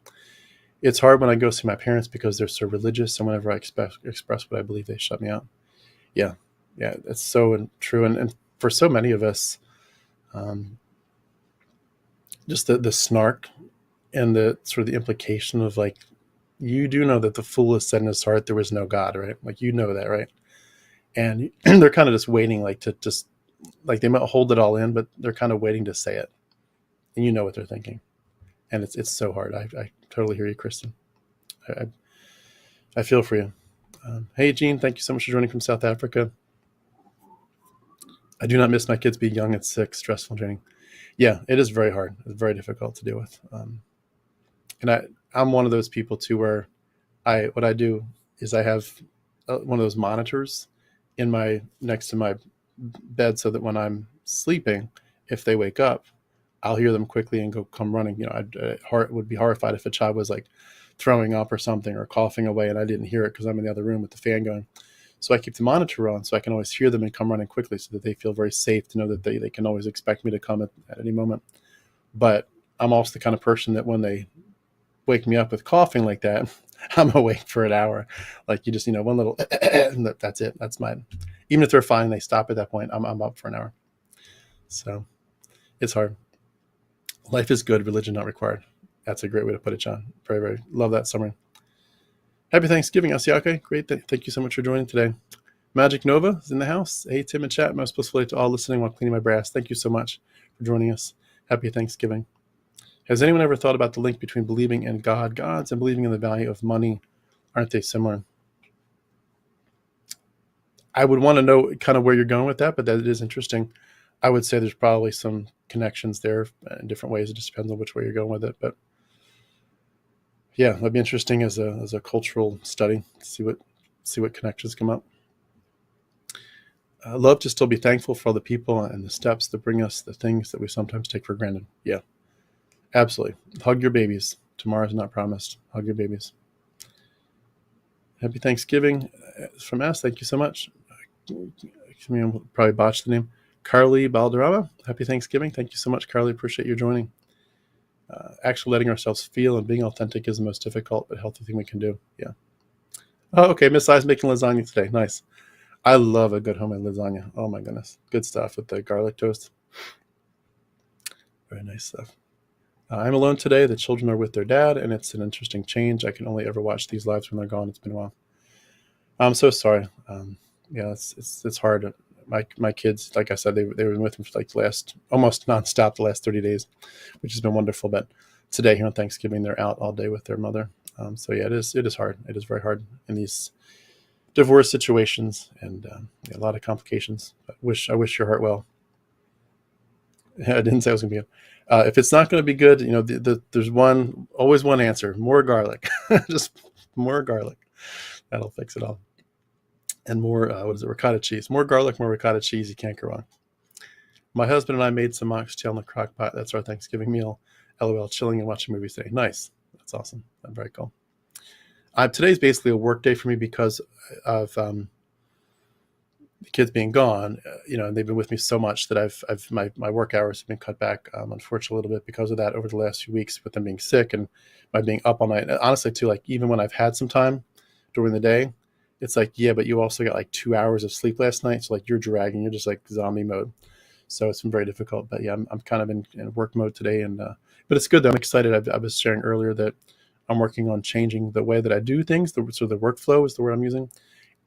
It's hard when I go see my parents because they're so religious, and whenever I express what I believe, they shut me out. Yeah, that's so true. And for so many of us, just the snark and the sort of the implication of like, you do know that the fool has said in his heart there was no God, right? Like, you know that, right? And they're kind of just waiting, like to just like they might hold it all in, but they're kind of waiting to say it, and you know what they're thinking, and it's so hard. I totally hear you, Kristen. I feel for you. Hey, Jean, thank you so much for joining from South Africa. I do not miss my kids being young and sick, stressful, draining. Yeah, it is very hard. It's very difficult to deal with. And I'm one of those people too, where what I do is I have one of those monitors next to my bed, so that when I'm sleeping, if they wake up, I'll hear them quickly and come running. I would be horrified if a child was like throwing up or something or coughing away and I didn't hear it because I'm in the other room with the fan going. So I keep the monitor on so I can always hear them and come running quickly, so that they feel very safe to know that they can always expect me to come at any moment. But I'm also the kind of person that when they wake me up with coughing like that, I'm awake for an hour. Like, you just, one little, that's it. That's mine. Even if they're fine, they stop at that point, I'm up for an hour. So it's hard. Life is good, religion not required. That's a great way to put it, John. Very, very love that summary. Happy Thanksgiving, Asiake. Great. Thank you so much for joining today. Magic Nova is in the house. Hey, Tim and chat. Most blissfully to all listening while cleaning my brass. Thank you so much for joining us. Happy Thanksgiving. Has anyone ever thought about the link between believing in gods and believing in the value of money? Aren't they similar? I would want to know kind of where you're going with that, but that is interesting. I would say there's probably some connections there in different ways. It just depends on which way you're going with it. But yeah, that'd be interesting as a cultural study. See what connections come up. I love to still be thankful for all the people and the steps that bring us the things that we sometimes take for granted. Yeah, absolutely. Hug your babies. Tomorrow's not promised. Hug your babies. Happy Thanksgiving from us. Thank you so much. I'll probably botch the name. Carly Balderrama. Happy Thanksgiving. Thank you so much, Carly. Appreciate you joining. Actually letting ourselves feel and being authentic is the most difficult but healthy thing we can do. Yeah. Oh, okay. Miss I's making lasagna today. Nice. I love a good homemade lasagna. Oh my goodness. Good stuff with the garlic toast. Very nice stuff. I'm alone today. The children are with their dad, and it's an interesting change. I can only ever watch these lives when they're gone. It's been a while. I'm so sorry. Yeah, it's hard. My kids, like I said, they were with me for like almost nonstop the last 30 days, which has been wonderful. But today here on Thanksgiving, they're out all day with their mother. So yeah, it is hard. It is very hard in these divorce situations, and a lot of complications. I wish your heart well. I didn't say it was going to be good. If it's not going to be good, there's always one answer: more garlic. Just more garlic. That'll fix it all. And more, ricotta cheese. More garlic, more ricotta cheese. You can't go wrong. My husband and I made some oxtail in the crock pot. That's our Thanksgiving meal. LOL, chilling and watching movies today. Nice. That's awesome. That's very cool. Today's basically a work day for me because of the kids being gone. And they've been with me so much that my work hours have been cut back, unfortunately, a little bit because of that over the last few weeks with them being sick and by being up all night. And honestly, too, like even when I've had some time during the day, it's like, yeah, but you also got like 2 hours of sleep last night. So like you're dragging, you're just like zombie mode. So it's been very difficult. But yeah, I'm kind of in work mode today. And but it's good though. I'm excited. I was sharing earlier that I'm working on changing the way that I do things. So the workflow is the word I'm using.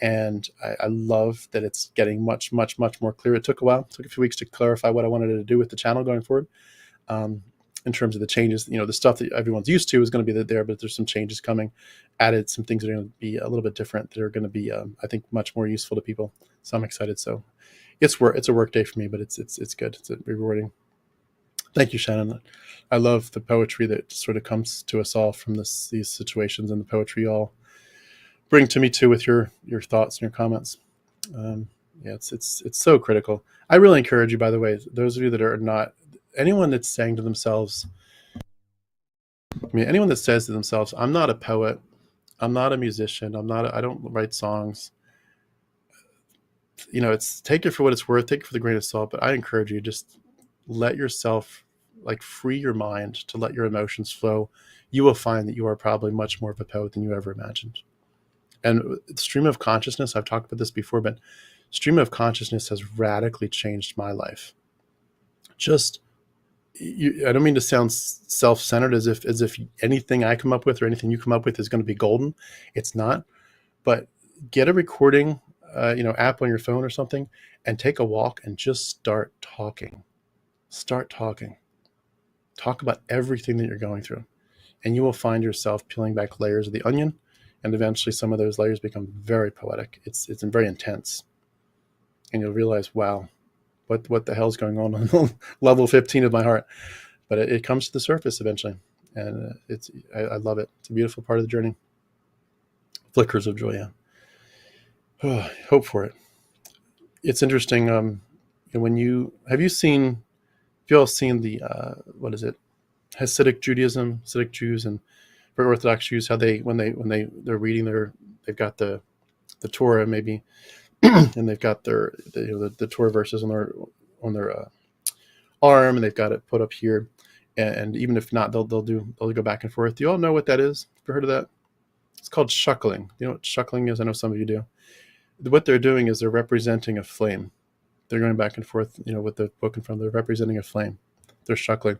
And I love that it's getting much, much, much more clear. It took a while. It took a few weeks to clarify what I wanted to do with the channel going forward. In terms of the changes, the stuff that everyone's used to is going to be there, but there's some changes coming, added some things that are going to be a little bit different that are going to be, I think, much more useful to people. So I'm excited. So it's a work day for me, but it's good. It's rewarding. Thank you, Shannon. I love the poetry that sort of comes to us all from these situations, and the poetry you all bring to me too with your thoughts and your comments. Yeah, it's so critical. I really encourage you, by the way, those of you that are not, anyone that's saying to themselves, anyone that says to themselves, I'm not a poet, I'm not a musician, I don't write songs. It's, take it for what it's worth, take it for the grain of salt, but I encourage you, just let yourself, like, free your mind to let your emotions flow. You will find that you are probably much more of a poet than you ever imagined. And stream of consciousness, I've talked about this before, but stream of consciousness has radically changed my life. Just, I don't mean to sound self-centered, as if anything I come up with or anything you come up with is going to be golden. It's not. But get a recording, app on your phone or something, and take a walk and just start talking. Start talking. Talk about everything that you're going through, and you will find yourself peeling back layers of the onion, and eventually some of those layers become very poetic. It's very intense, and you'll realize, wow, what the hell's going on level 15 of my heart. But it comes to the surface eventually, and I love it. It's a beautiful part of the journey. Flickers of joy, yeah. Hope for it. It's interesting. Have you all seen the what is it, Hasidic Judaism, Hasidic Jews and very Orthodox Jews, how they when they're reading they've got the Torah maybe, and they've got the Torah verses on their arm, and they've got it put up here, and even if not, they'll go back and forth. Do you all know what that is? Have you heard of that? It's called shuckling. You know what shuckling is? I know some of you do. What they're doing is they're representing a flame. They're going back and forth, with the book in front of them. They're representing a flame. They're shuckling.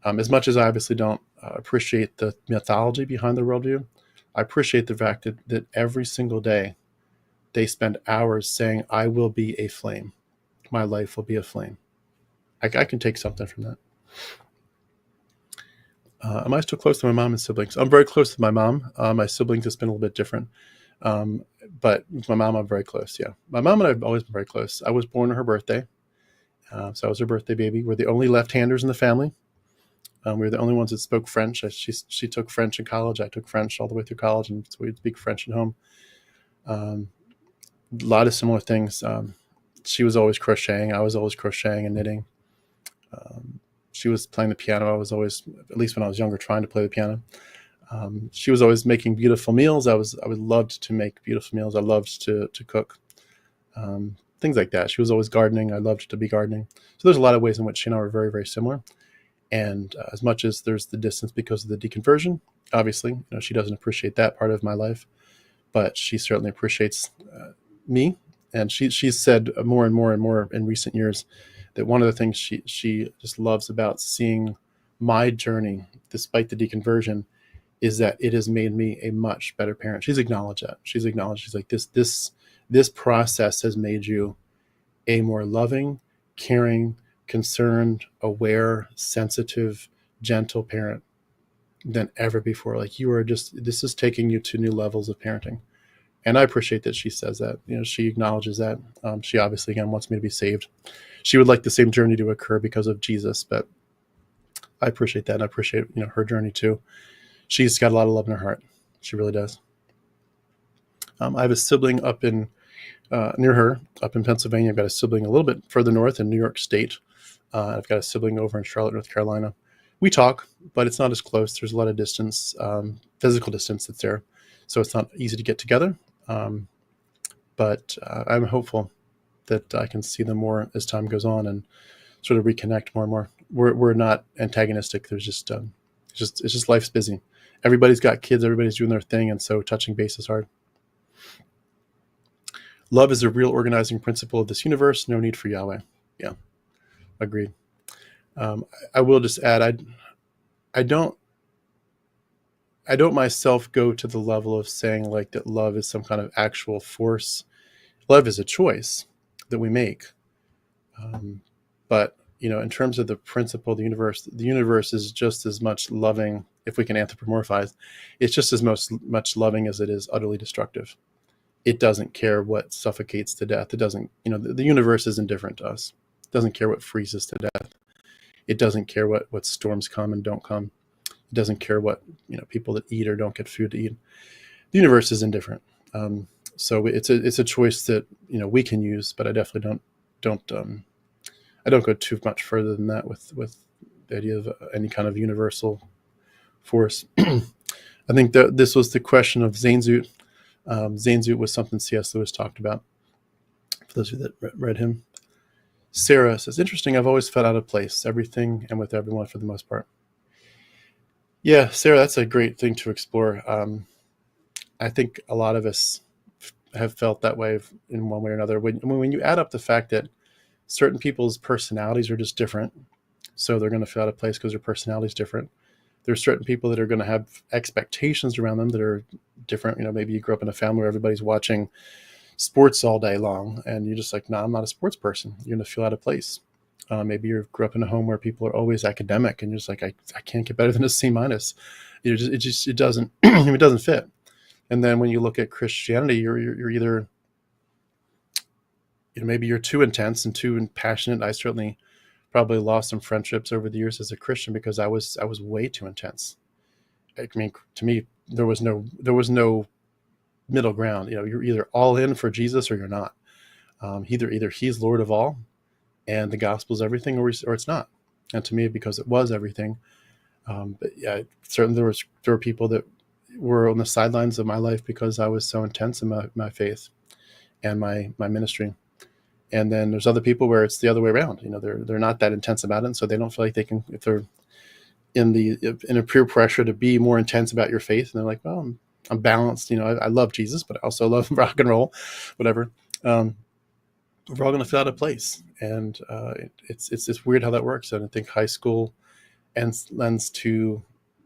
As much as I obviously don't appreciate the mythology behind the worldview, I appreciate the fact that every single day they spend hours saying, I will be a flame. My life will be a flame. I can take something from that. Am I still close to my mom and siblings? I'm very close to my mom. My siblings, has been a little bit different. But with my mom, I'm very close. Yeah. My mom and I've always been very close. I was born on her birthday. So I was her birthday baby. We're the only left-handers in the family. We were the only ones that spoke French. She took French in college. I took French all the way through college, and so we'd speak French at home. A lot of similar things. She was always crocheting. I was always crocheting and knitting. She was playing the piano. I was always, at least when I was younger, trying to play the piano. She was always making beautiful meals. I loved to make beautiful meals. I loved to cook, things like that. She was always gardening. I loved to be gardening. So there's a lot of ways in which she and I are very, very similar. And as much as there's the distance because of the deconversion, obviously, she doesn't appreciate that part of my life, but she certainly appreciates me. And she's said more and more and more in recent years that one of the things she just loves about seeing my journey, despite the deconversion, is that it has made me a much better parent. She's acknowledged that. She's like, this process has made you a more loving, caring, concerned, aware, sensitive, gentle parent than ever before. Like, this is taking you to new levels of parenting. And I appreciate that she says that. She acknowledges that. She obviously, again, wants me to be saved. She would like the same journey to occur because of Jesus, but I appreciate that. And I appreciate, her journey too. She's got a lot of love in her heart. She really does. I have a sibling up in near her, up in Pennsylvania. I've got a sibling a little bit further north in New York State. I've got a sibling over in Charlotte, North Carolina. We talk, but it's not as close. There's a lot of distance, physical distance that's there. So it's not easy to get together. But I'm hopeful that I can see them more as time goes on and sort of reconnect more and more. We're not antagonistic. There's just, it's just life's busy. Everybody's got kids. Everybody's doing their thing. And so touching base is hard. Love is a real organizing principle of this universe. No need for Yahweh. Yeah, agreed. I will just add, I don't myself go to the level of saying like that love is some kind of actual force. Love is a choice that we make. But, in terms of the principle of the universe is just as much loving, if we can anthropomorphize, it's just as much loving as it is utterly destructive. It doesn't care what suffocates to death. It doesn't, the universe is indifferent to us. It doesn't care what freezes to death. It doesn't care what storms come and don't come. It doesn't care what, people that eat or don't get food to eat. the universe is indifferent. So it's a choice that we can use, but I definitely I don't go too much further than that with the idea of any kind of universal force. I think that this was the question of Zainzut. Zainzut was something C.S. Lewis talked about, for those of you that read him. Sarah says, interesting, I've always felt out of place, everything and with everyone for the most part. Yeah, Sarah, that's a great thing to explore. I think a lot of us have felt that way in one way or another. When you add up the fact that certain people's personalities are just different, so they're going to feel out of place because their personality is different. There's certain people that are going to have expectations around them that are different. Maybe you grew up in a family where everybody's watching sports all day long, and you're just like, no, I'm not a sports person. You're going to feel out of place. Maybe you grew up in a home where people are always academic, and you're just like, I can't get better than a C minus. It doesn't it doesn't fit. And then when you look at Christianity, you're either maybe you're too intense and too passionate. I certainly probably lost some friendships over the years as a Christian because I was way too intense. I mean, to me, there was no middle ground. You're either all in for Jesus or you're not. Either he's Lord of all, and the gospel is everything, or it's not. And to me, because it was everything, but yeah, certainly there were people that were on the sidelines of my life because I was so intense in my faith and my ministry. And then there's other people where it's the other way around. They're not that intense about it, and so they don't feel like they can, if they're in a peer pressure to be more intense about your faith, and they're like, well, I'm balanced. I love Jesus, but I also love rock and roll, whatever. We're all going to feel out of place, and it's weird how that works. And I think high school lends to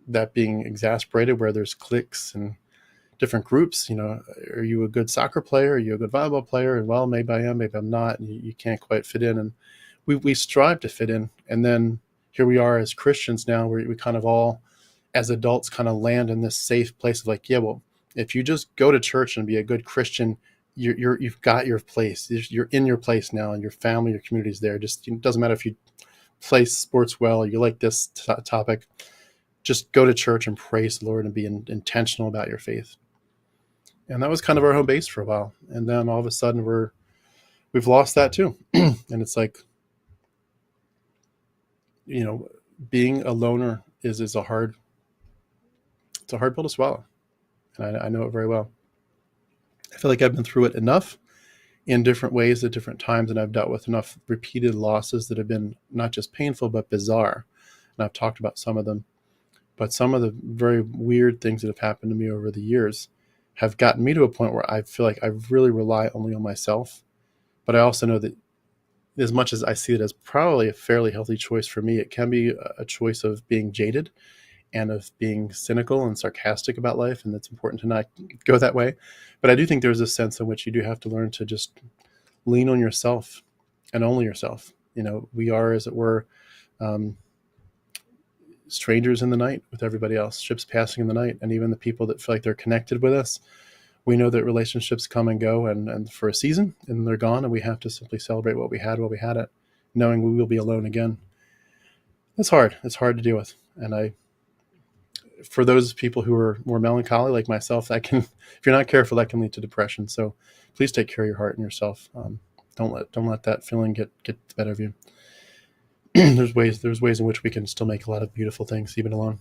that being exasperated, where there's cliques and different groups. Are you a good soccer player? Are you a good volleyball player? And well, maybe I am, maybe I'm not. And you can't quite fit in. And we strive to fit in. And then here we are as Christians now, where we kind of all, as adults, kind of land in this safe place of like, yeah, well, if you just go to church and be a good Christian, you've got your place. You're in your place now, and your family, your community is there. Just it doesn't matter if you play sports well or you like this topic. Just go to church and praise the Lord and be intentional about your faith. And that was kind of our home base for a while. And then all of a sudden we've lost that too. And it's like, being a loner is a hard pill to swallow. And I know it very well. I feel like I've been through it enough in different ways at different times, and I've dealt with enough repeated losses that have been not just painful, but bizarre. And I've talked about some of them. But some of the very weird things that have happened to me over the years have gotten me to a point where I feel like I really rely only on myself. But I also know that as much as I see it as probably a fairly healthy choice for me, it can be a choice of being jaded and of being cynical and sarcastic about life. And it's important to not go that way. But I do think there's a sense in which you do have to learn to just lean on yourself and only yourself. We are, as it were, strangers in the night with everybody else, ships passing in the night. And even the people that feel like they're connected with us, we know that relationships come and go and for a season, and they're gone, and we have to simply celebrate what we had while we had it, knowing we will be alone again. It's hard. It's hard to deal with. And for those people who are more melancholy like myself, that can, if you're not careful, that can lead to depression. So please take care of your heart and yourself. Don't let that feeling get the better of you. There's ways in which we can still make a lot of beautiful things even alone.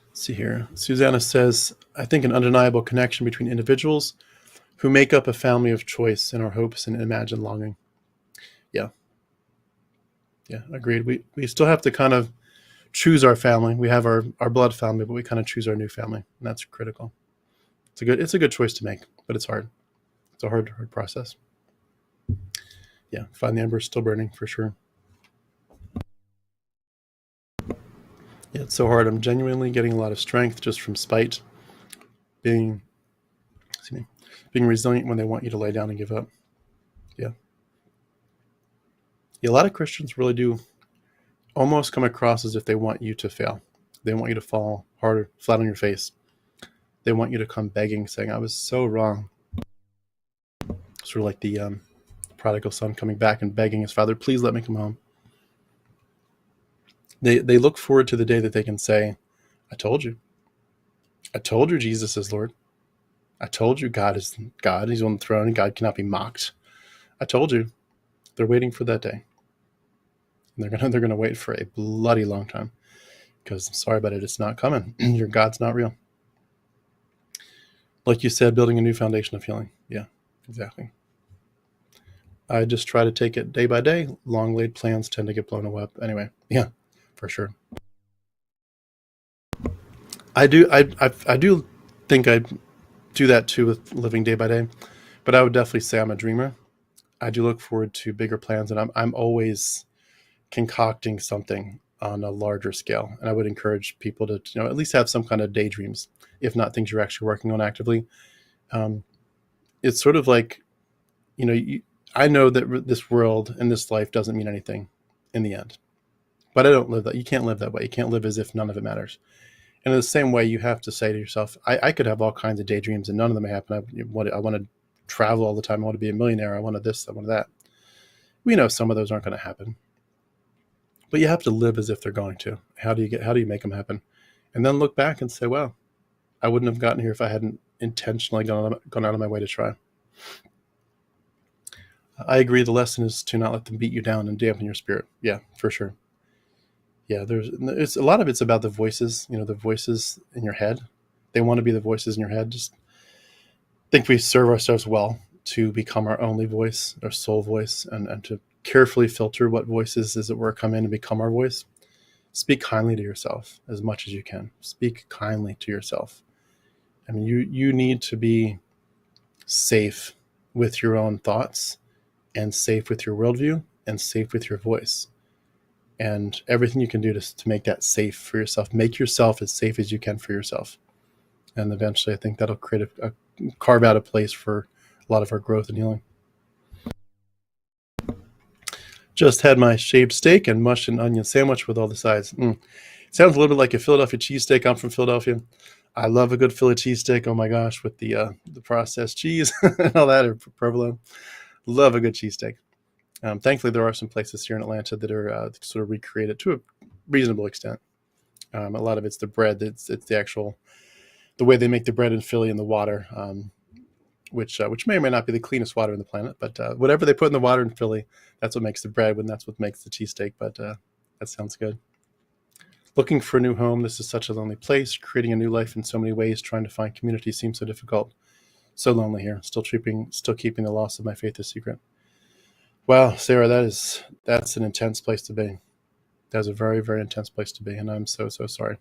Let's see here. Susanna says, I think an undeniable connection between individuals who make up a family of choice in our hopes and imagined longing. Yeah, agreed. We still have to kind of choose our family. We have our blood family, but we kind of choose our new family, and that's critical. It's a good choice to make, but it's hard. It's a hard process. Yeah, find the embers still burning for sure. Yeah, it's so hard. I'm genuinely getting a lot of strength just from spite, being resilient when they want you to lay down and give up. Yeah, a lot of Christians really do almost come across as if they want you to fail. They want you to fall harder, flat on your face. They want you to come begging, saying, I was so wrong. Sort of like the prodigal son coming back and begging his father, please let me come home. They look forward to the day that they can say, I told you. I told you Jesus is Lord. I told you God is God. He's on the throne and God cannot be mocked. I told you. They're waiting for that day. And they're gonna wait for a bloody long time. Because I'm sorry about it, it's not coming. Your God's not real. Like you said, building a new foundation of healing. Yeah, exactly. I just try to take it day by day. Long laid plans tend to get blown up. Anyway, yeah, for sure. I do. I do think I do that too with living day by day. But I would definitely say I'm a dreamer. I do look forward to bigger plans, and I'm always concocting something on a larger scale. And I would encourage people to at least have some kind of daydreams, if not things you're actually working on actively. Um, it's sort of like I know that this world and this life doesn't mean anything in the end, but I don't live that. You can't live that way. You can't live as if none of it matters. And in the same way, you have to say to yourself, I could have all kinds of daydreams and none of them may happen. I want to travel all the time. I want to be a millionaire. I wanted this. I wanted that. We know some of those aren't going to happen, but you have to live as if they're going to. How do you make them happen? And then look back and say, well, I wouldn't have gotten here if I hadn't intentionally gone out of my way to try. I agree. The lesson is to not let them beat you down and dampen your spirit. Yeah, for sure. Yeah, it's a lot of it's about the voices, the voices in your head. They want to be the voices in your head. Just think we serve ourselves well to become our only voice, our sole voice, and to carefully filter what voices, as it were, come in and become our voice. Speak kindly to yourself as much as you can. Speak kindly to yourself. I mean, you need to be safe with your own thoughts and safe with your worldview and safe with your voice. And everything you can do to make that safe for yourself. Make yourself as safe as you can for yourself. And eventually I think that'll create carve out a place for a lot of our growth and healing. Just had my shaved steak and mush and onion sandwich with all the sides. Sounds a little bit like a Philadelphia cheesesteak. I'm from Philadelphia. I love a good Philly cheesesteak. Oh my gosh, with the processed cheese and all that, or provolone. Love a good cheesesteak. Thankfully, there are some places here in Atlanta that are sort of recreated to a reasonable extent. A lot of it's the bread. It's the way they make the bread in Philly and the water, which may or may not be the cleanest water on the planet. But whatever they put in the water in Philly, that's what makes the bread, and that's what makes the cheesesteak. But that sounds good. Looking for a new home. This is such a lonely place. Creating a new life in so many ways. Trying to find community seems so difficult. So lonely here. Still keeping the loss of my faith a secret. Wow, Sarah, that's an intense place to be. That's a very, very intense place to be, and I'm so sorry.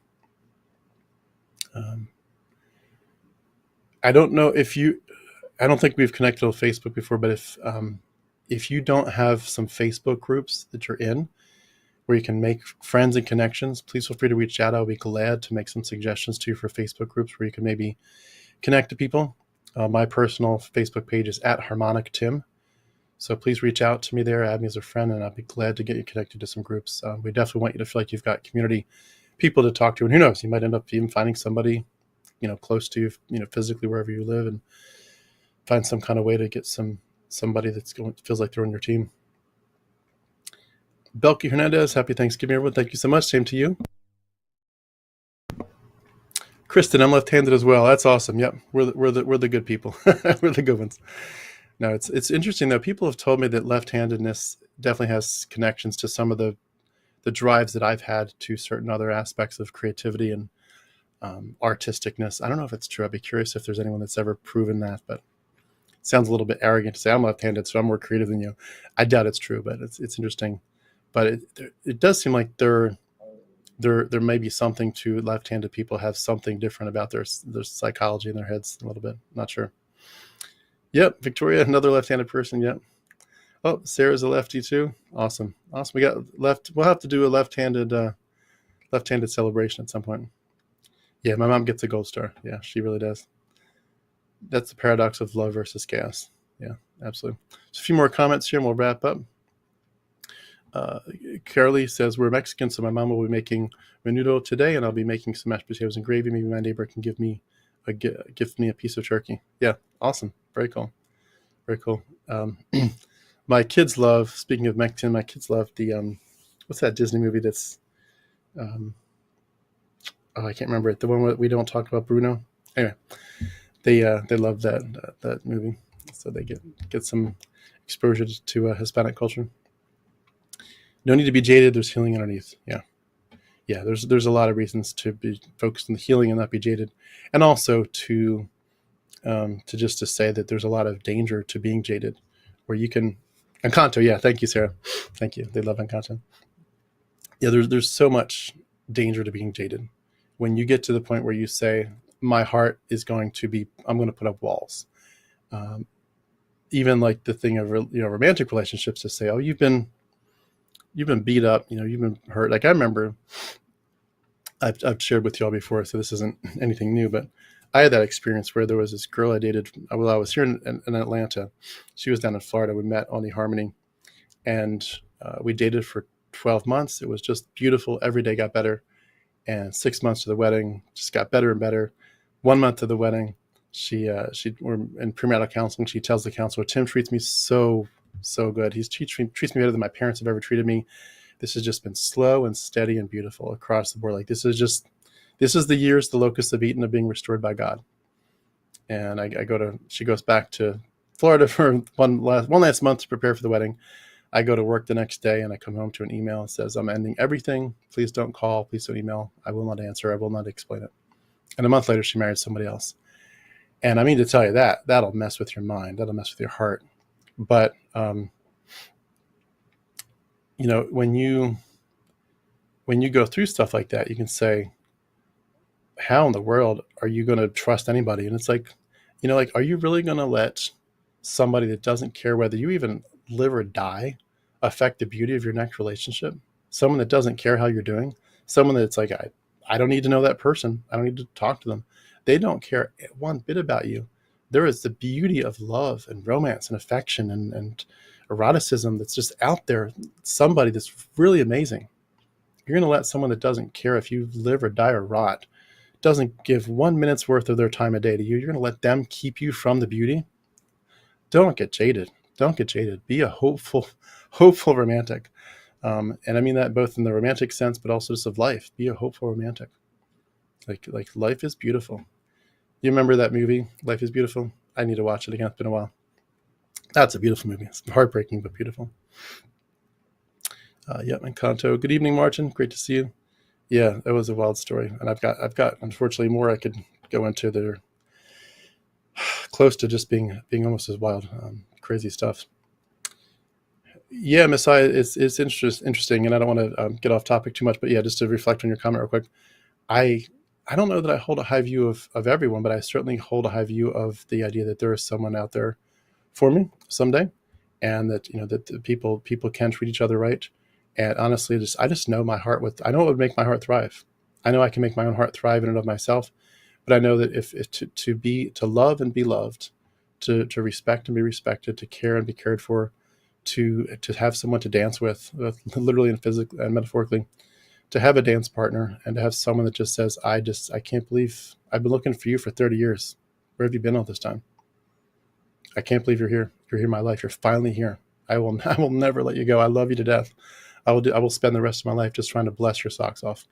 I don't know I don't think we've connected on Facebook before, but if you don't have some Facebook groups that you're in where you can make friends and connections, please feel free to reach out. I'll be glad to make some suggestions to you for Facebook groups where you can maybe connect to people. My personal Facebook page is @HarmonicTim. So please reach out to me there, add me as a friend, and I'll be glad to get you connected to some groups. We definitely want you to feel like you've got community people to talk to. And who knows, you might end up even finding somebody, close to you, physically wherever you live, and find some kind of way to get somebody feels like they're on your team. Belky Hernandez, happy Thanksgiving, everyone. Thank you so much. Same to you. Kristen, I'm left-handed as well. That's awesome. Yep, we're the good people. We're the good ones. No, it's interesting though. People have told me that left-handedness definitely has connections to some of the drives that I've had to certain other aspects of creativity and artisticness. I don't know if it's true. I'd be curious if there's anyone that's ever proven that, but it sounds a little bit arrogant to say I'm left-handed, so I'm more creative than you. I doubt it's true, but it's interesting. But it does seem like there may be something to left-handed people have something different about their psychology in their heads a little bit. Not sure. Yep, Victoria, another left-handed person. Yep. Oh, Sarah's a lefty too. Awesome. We got left. We'll have to do a left-handed celebration at some point. Yeah, my mom gets a gold star. Yeah, she really does. That's the paradox of love versus chaos. Yeah, absolutely. Just a few more comments here and we'll wrap up. Carly says, we're Mexican, so my mom will be making menudo today, and I'll be making some mashed potatoes and gravy. Maybe my neighbor can give me a piece of turkey. Yeah, awesome. Very cool. Very cool. My kids love, speaking of Mexican, my kids love the, what's that Disney movie that's, oh, I can't remember it. The one where we don't talk about Bruno. Anyway, they love that movie, so they get some exposure to Hispanic culture. No need to be jaded. There's healing underneath. Yeah. There's a lot of reasons to be focused on the healing and not be jaded, and also to say that there's a lot of danger to being jaded, where you can Encanto. Yeah, thank you, Sarah. Thank you. They love Encanto. Yeah, there's so much danger to being jaded when you get to the point where you say, my heart is going to be, I'm going to put up walls. Even like the thing of romantic relationships, to say, oh, you've been beat up, you've been hurt. Like I remember, I've shared with y'all before, so this isn't anything new, but I had that experience where there was this girl I dated while I was here in Atlanta. She was down in Florida. We met on eHarmony, and we dated for 12 months. It was just beautiful. Every day got better. And 6 months to the wedding, just got better and better. 1 month to the wedding, we're in premarital counseling. She tells the counselor, Tim treats me so good. He treats me better than my parents have ever treated me. This has just been slow and steady and beautiful across the board. Like this is the years the locusts have eaten of being restored by God. And she goes back to Florida for one last month to prepare for the wedding. I go to work the next day and I come home to an email that says, I'm ending everything. Please don't call. Please don't email. I will not answer. I will not explain it. And a month later, she married somebody else. And I mean to tell you that'll mess with your mind. That'll mess with your heart. But, when you go through stuff like that, you can say, how in the world are you going to trust anybody? And it's like, are you really going to let somebody that doesn't care whether you even live or die affect the beauty of your next relationship? Someone that doesn't care how you're doing, someone that's like, I don't need to know that person. I don't need to talk to them. They don't care one bit about you. There is the beauty of love and romance and affection and eroticism that's just out there. Somebody that's really amazing. You're going to let someone that doesn't care if you live or die or rot, doesn't give 1 minute's worth of their time a day to you, you're going to let them keep you from the beauty? Don't get jaded. Don't get jaded. Be a hopeful romantic. And I mean that both in the romantic sense, but also just of life. Be a hopeful romantic. Like life is beautiful. You remember that movie, Life is Beautiful? I need to watch it again. It's been a while. That's a beautiful movie. It's heartbreaking, but beautiful. Encanto. Good evening, Martin. Great to see you. Yeah, that was a wild story. And I've got unfortunately more I could go into that are close to just being almost as wild. Crazy stuff. Yeah, Messiah, it's interesting, and I don't want to get off topic too much, but yeah, just to reflect on your comment real quick. I don't know that I hold a high view of everyone, but I certainly hold a high view of the idea that there is someone out there for me someday, and that that people can treat each other right. And honestly, I just know my heart I know it would make my heart thrive. I know I can make my own heart thrive in and of myself, but I know that if to love and be loved, to respect and be respected, to care and be cared for, to have someone to dance with, literally and physically and metaphorically, to have a dance partner, and to have someone that just says, I can't believe I've been looking for you for 30 years. Where have you been all this time? I can't believe you're here. You're here in my life. You're finally here. I will never let you go. I love you to death. I will spend the rest of my life just trying to bless your socks off.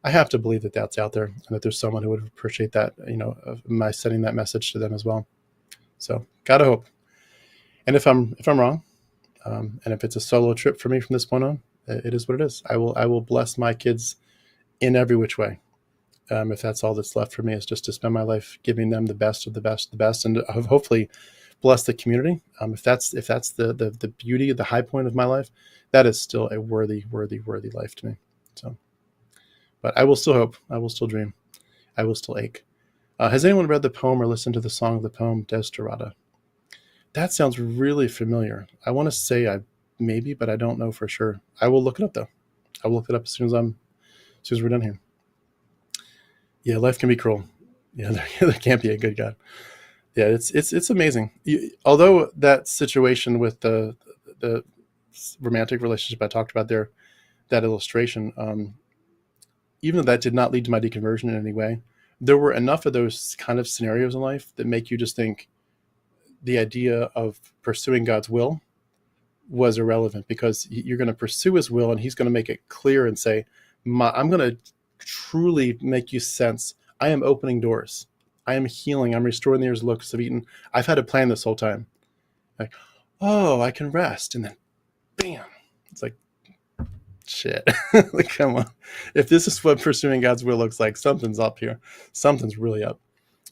I have to believe that that's out there, and that there's someone who would appreciate that, my sending that message to them as well. So gotta hope. And if I'm wrong, and if it's a solo trip for me from this point on, it is what it is. I will bless my kids in every which way. If that's all that's left for me, is just to spend my life giving them the best of the best of the best, and hopefully bless the community. If that's the beauty, the high point of my life, that is still a worthy life to me. So, but I will still hope. I will still dream. I will still ache. Has anyone read the poem or listened to the song of the poem Desperata? That sounds really familiar. I want to say maybe, but I don't know for sure. I will look it up though. I will look it up as soon as we're done here. Yeah, life can be cruel. Yeah, there can't be a good God. Yeah, it's amazing. Although that situation with the romantic relationship I talked about there, that illustration, even though that did not lead to my deconversion in any way, there were enough of those kind of scenarios in life that make you just think the idea of pursuing God's will was irrelevant, because you're going to pursue his will, and he's going to make it clear and say, I'm going to truly make you sense, I am opening doors. I am healing. I'm restoring the years locusts have eaten. I've had a plan this whole time. Like, oh, I can rest. And then bam. It's like, shit. Like, come on. If this is what pursuing God's will looks like, something's up here. Something's really up.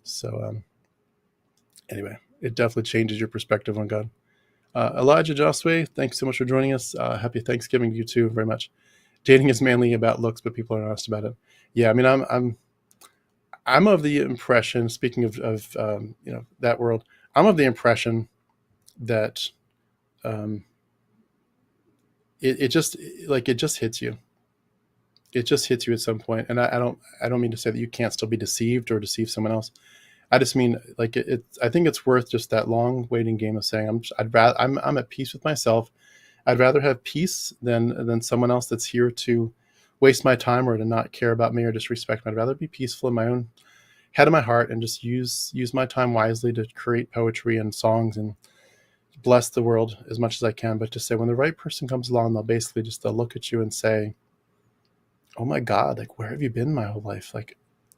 So anyway, it definitely changes your perspective on God. Elijah Josue, thanks so much for joining us. Happy Thanksgiving to you too, very much. Dating is mainly about looks, but people are honest about it. Yeah, I mean, I'm of the impression. Speaking of that world, I'm of the impression that it just hits you. It just hits you at some point, and I don't mean to say that you can't still be deceived or deceive someone else. I just mean like I think it's worth just that long waiting game of saying I'm at peace with myself. I'd rather have peace than someone else that's here to waste my time or to not care about me or disrespect me. I'd rather be peaceful in my own head of my heart and just use my time wisely to create poetry and songs and bless the world as much as I can. But to say when the right person comes along, they'll look at you and say, oh my God, like, where have you been my whole life? Like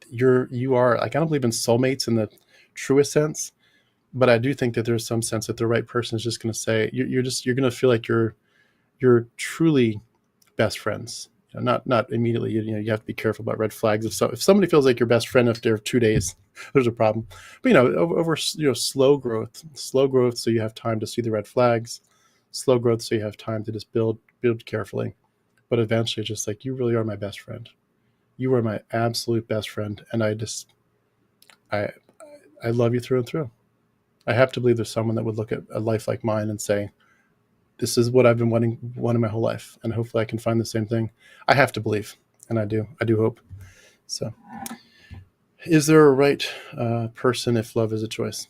you are like, I don't believe in soulmates in the truest sense, but I do think that there's some sense that the right person is just going to say, you're going to feel like you're truly best friends. Not immediately. You have to be careful about red flags. If somebody feels like your best friend after 2 days, there's a problem. But over slow growth, so you have time to see the red flags. Slow growth, so you have time to just build carefully. But eventually, just like, you really are my best friend. You are my absolute best friend, and I love you through and through. I have to believe there's someone that would look at a life like mine and say, this is what I've been wanting my whole life, and hopefully I can find the same thing. I have to believe, and I do hope. So, is there a right person if love is a choice?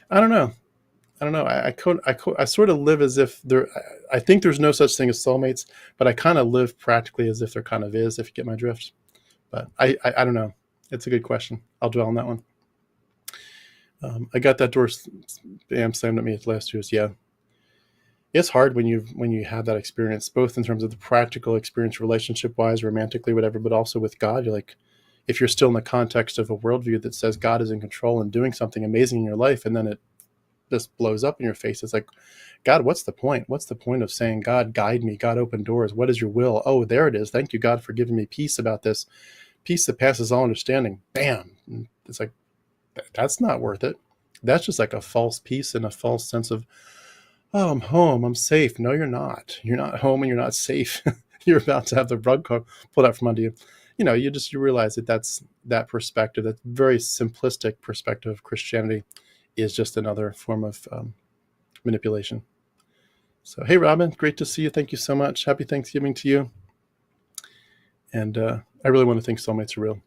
I don't know. I sort of live as if there. I think there's no such thing as soulmates, but I kind of live practically as if there kind of is. If you get my drift, but I don't know. It's a good question. I'll dwell on that one. I got that door slammed at me at the last 2 years. Yeah. It's hard when you have that experience, both in terms of the practical experience, relationship wise, romantically, whatever, but also with God. You're like, if you're still in the context of a worldview that says God is in control and doing something amazing in your life, and then it just blows up in your face. It's like, God, what's the point? What's the point of saying, God, guide me, God, open doors? What is your will? Oh, there it is. Thank you, God, for giving me peace about this. Peace that passes all understanding. Bam. And it's like, that's not worth it. That's just like a false peace and a false sense of, oh, I'm home, I'm safe. No, you're not. You're not home and you're not safe. You're about to have the rug pulled out from under you. You realize that perspective, that very simplistic perspective of Christianity is just another form of manipulation. So, hey, Robin, great to see you. Thank you so much. Happy Thanksgiving to you. And I really want to think soulmates are real.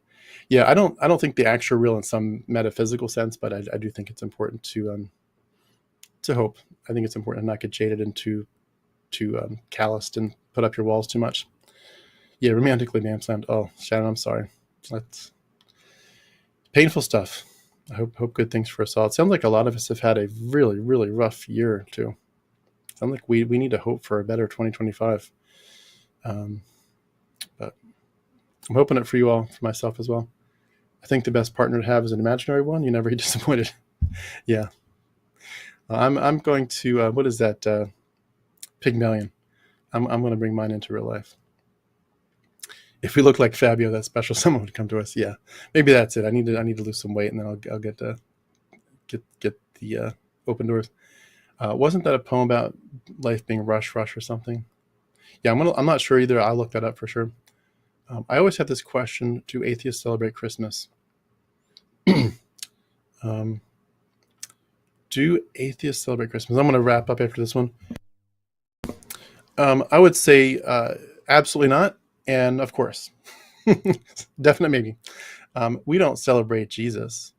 Yeah, I don't think the actual real in some metaphysical sense, but I do think it's important to hope. I think it's important to not get jaded and too calloused and put up your walls too much. Yeah, romantically, man, slammed. Oh, Shannon, I'm sorry. That's painful stuff. I hope good things for us all. It sounds like a lot of us have had a really, really rough year too. It sounds like we need to hope for a better 2025. But I'm hoping it for you all, for myself as well. I think the best partner to have is an imaginary one. You never get disappointed. Yeah. I'm going to, what is that? Pygmalion. I'm going to bring mine into real life. If we look like Fabio, that special someone would come to us. Yeah, maybe that's it. I need to lose some weight, and then I'll get the open doors. Wasn't that a poem about life being rush or something? Yeah, I'm not sure either. I'll look that up for sure. I always have this question: do atheists celebrate Christmas? Do atheists celebrate Christmas? I'm going to wrap up after this one. I would say absolutely not, and of course, definite maybe. We don't celebrate Jesus.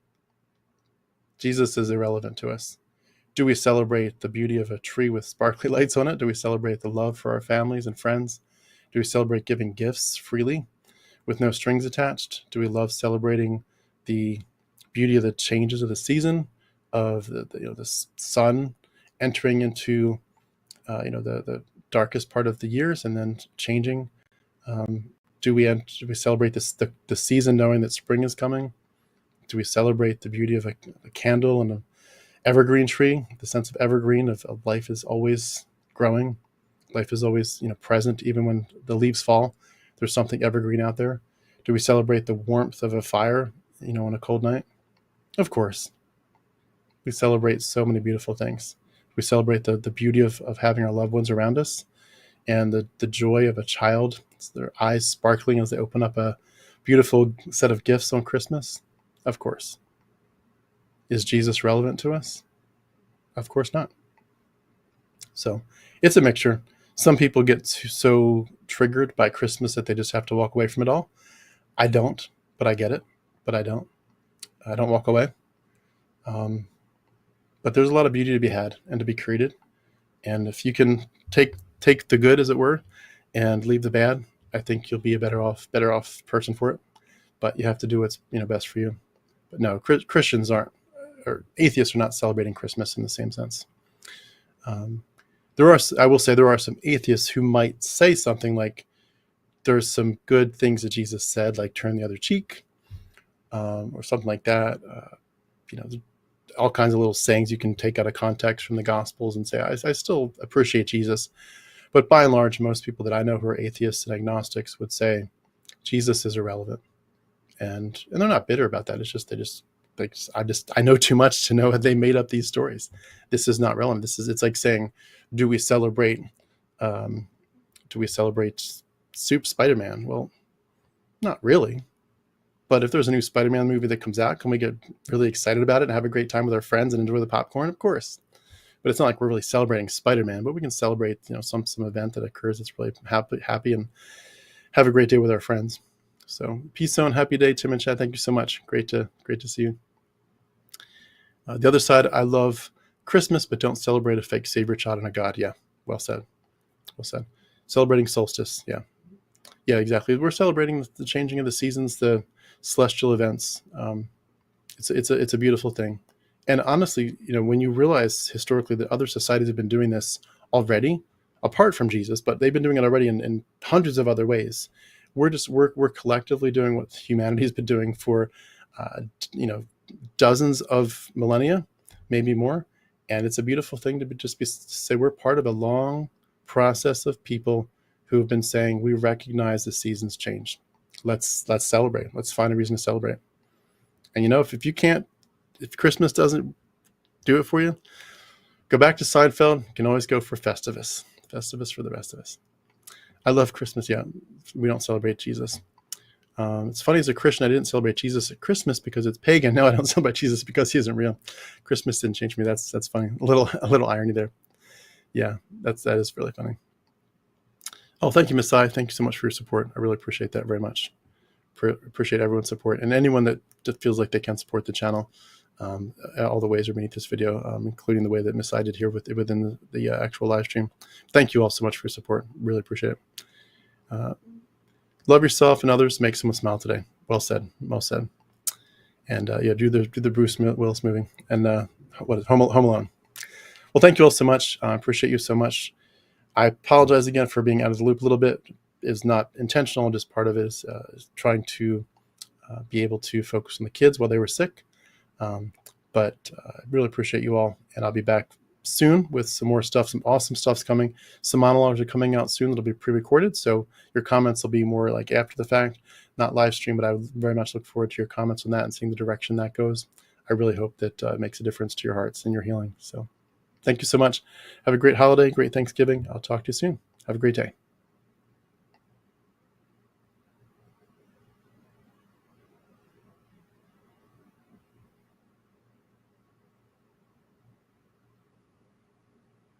Jesus is irrelevant to us. Do we celebrate the beauty of a tree with sparkly lights on it? Do we celebrate the love for our families and friends? Do we celebrate giving gifts freely with no strings attached? Do we love celebrating the beauty of the changes of the season, of the sun entering into the darkest part of the years and then changing Do we celebrate the season knowing that spring is coming? Do we celebrate the beauty of a candle and an evergreen tree, the sense of evergreen of life is always growing, life is always present, even when the leaves fall. There's something evergreen out there. Do we celebrate the warmth of a fire, on a cold night? Of course. We celebrate so many beautiful things. We celebrate the beauty of having our loved ones around us, and the joy of a child, their eyes sparkling as they open up a beautiful set of gifts on Christmas. Of course. Is Jesus relevant to us? Of course not. So it's a mixture. Some people get so triggered by Christmas that they just have to walk away from it all. I don't, but I get it. But I don't walk away. But there's a lot of beauty to be had and to be created. And if you can take the good, as it were, and leave the bad, I think you'll be a better off person for it. But you have to do what's best for you. But no, Christians aren't, or atheists are not celebrating Christmas in the same sense. I will say there are some atheists who might say something like, there's some good things that Jesus said, like turn the other cheek, or something like that. All kinds of little sayings you can take out of context from the Gospels and say, I still appreciate Jesus. But by and large, most people that I know who are atheists and agnostics would say Jesus is irrelevant. And they're not bitter about that. It's just, I know too much to know that they made up these stories. This is not relevant. It's like saying, do we celebrate Soup Spider-Man? Well, not really. But if there's a new Spider-Man movie that comes out, can we get really excited about it and have a great time with our friends and enjoy the popcorn? Of course. But it's not like we're really celebrating Spider-Man, but we can celebrate, some event that occurs that's really happy and have a great day with our friends. So peace zone, happy day, Tim and Chad. Thank you so much. Great to see you. The other side, I love Christmas, but don't celebrate a fake savior child and a God. Yeah, well said. Well said. Celebrating solstice. Yeah, exactly. We're celebrating the changing of the seasons, the celestial events. It's a beautiful thing. And honestly, when you realize historically that other societies have been doing this already, apart from Jesus, but they've been doing it already in hundreds of other ways. We're collectively doing what humanity has been doing for, dozens of millennia, maybe more. And it's a beautiful thing to say we're part of a long process of people who have been saying, we recognize the seasons change. Let's celebrate. Let's find a reason to celebrate. And if Christmas doesn't do it for you, go back to Seinfeld. You can always go for Festivus for the rest of us. I love Christmas. Yeah, we don't celebrate Jesus. It's funny, as a Christian, I didn't celebrate Jesus at Christmas because it's pagan. No, I don't celebrate Jesus because he isn't real. Christmas didn't change me. That's funny. A little irony there. Yeah, that is really funny. Oh, thank you, Miss I. Thank you so much for your support. I really appreciate that very much. Appreciate everyone's support, and anyone that just feels like they can support the channel. All the ways are beneath this video, including the way that Miss I did here within the actual live stream. Thank you all so much for your support. Really appreciate it. Love yourself and others. Make someone smile today. Well said. Well said. And do the Bruce Willis movie. And what is Home Alone? Well, thank you all so much. I appreciate you so much. I apologize again for being out of the loop a little bit. It's not intentional. Just part of it is trying to be able to focus on the kids while they were sick. But I really appreciate you all. And I'll be back soon with some more stuff. Some awesome stuff's coming. Some monologues are coming out soon. It'll be pre-recorded. So your comments will be more like after the fact, not live stream. But I very much look forward to your comments on that and seeing the direction that goes. I really hope that it makes a difference to your hearts and your healing. So thank you so much. Have a great holiday, great Thanksgiving. I'll talk to you soon. Have a great day.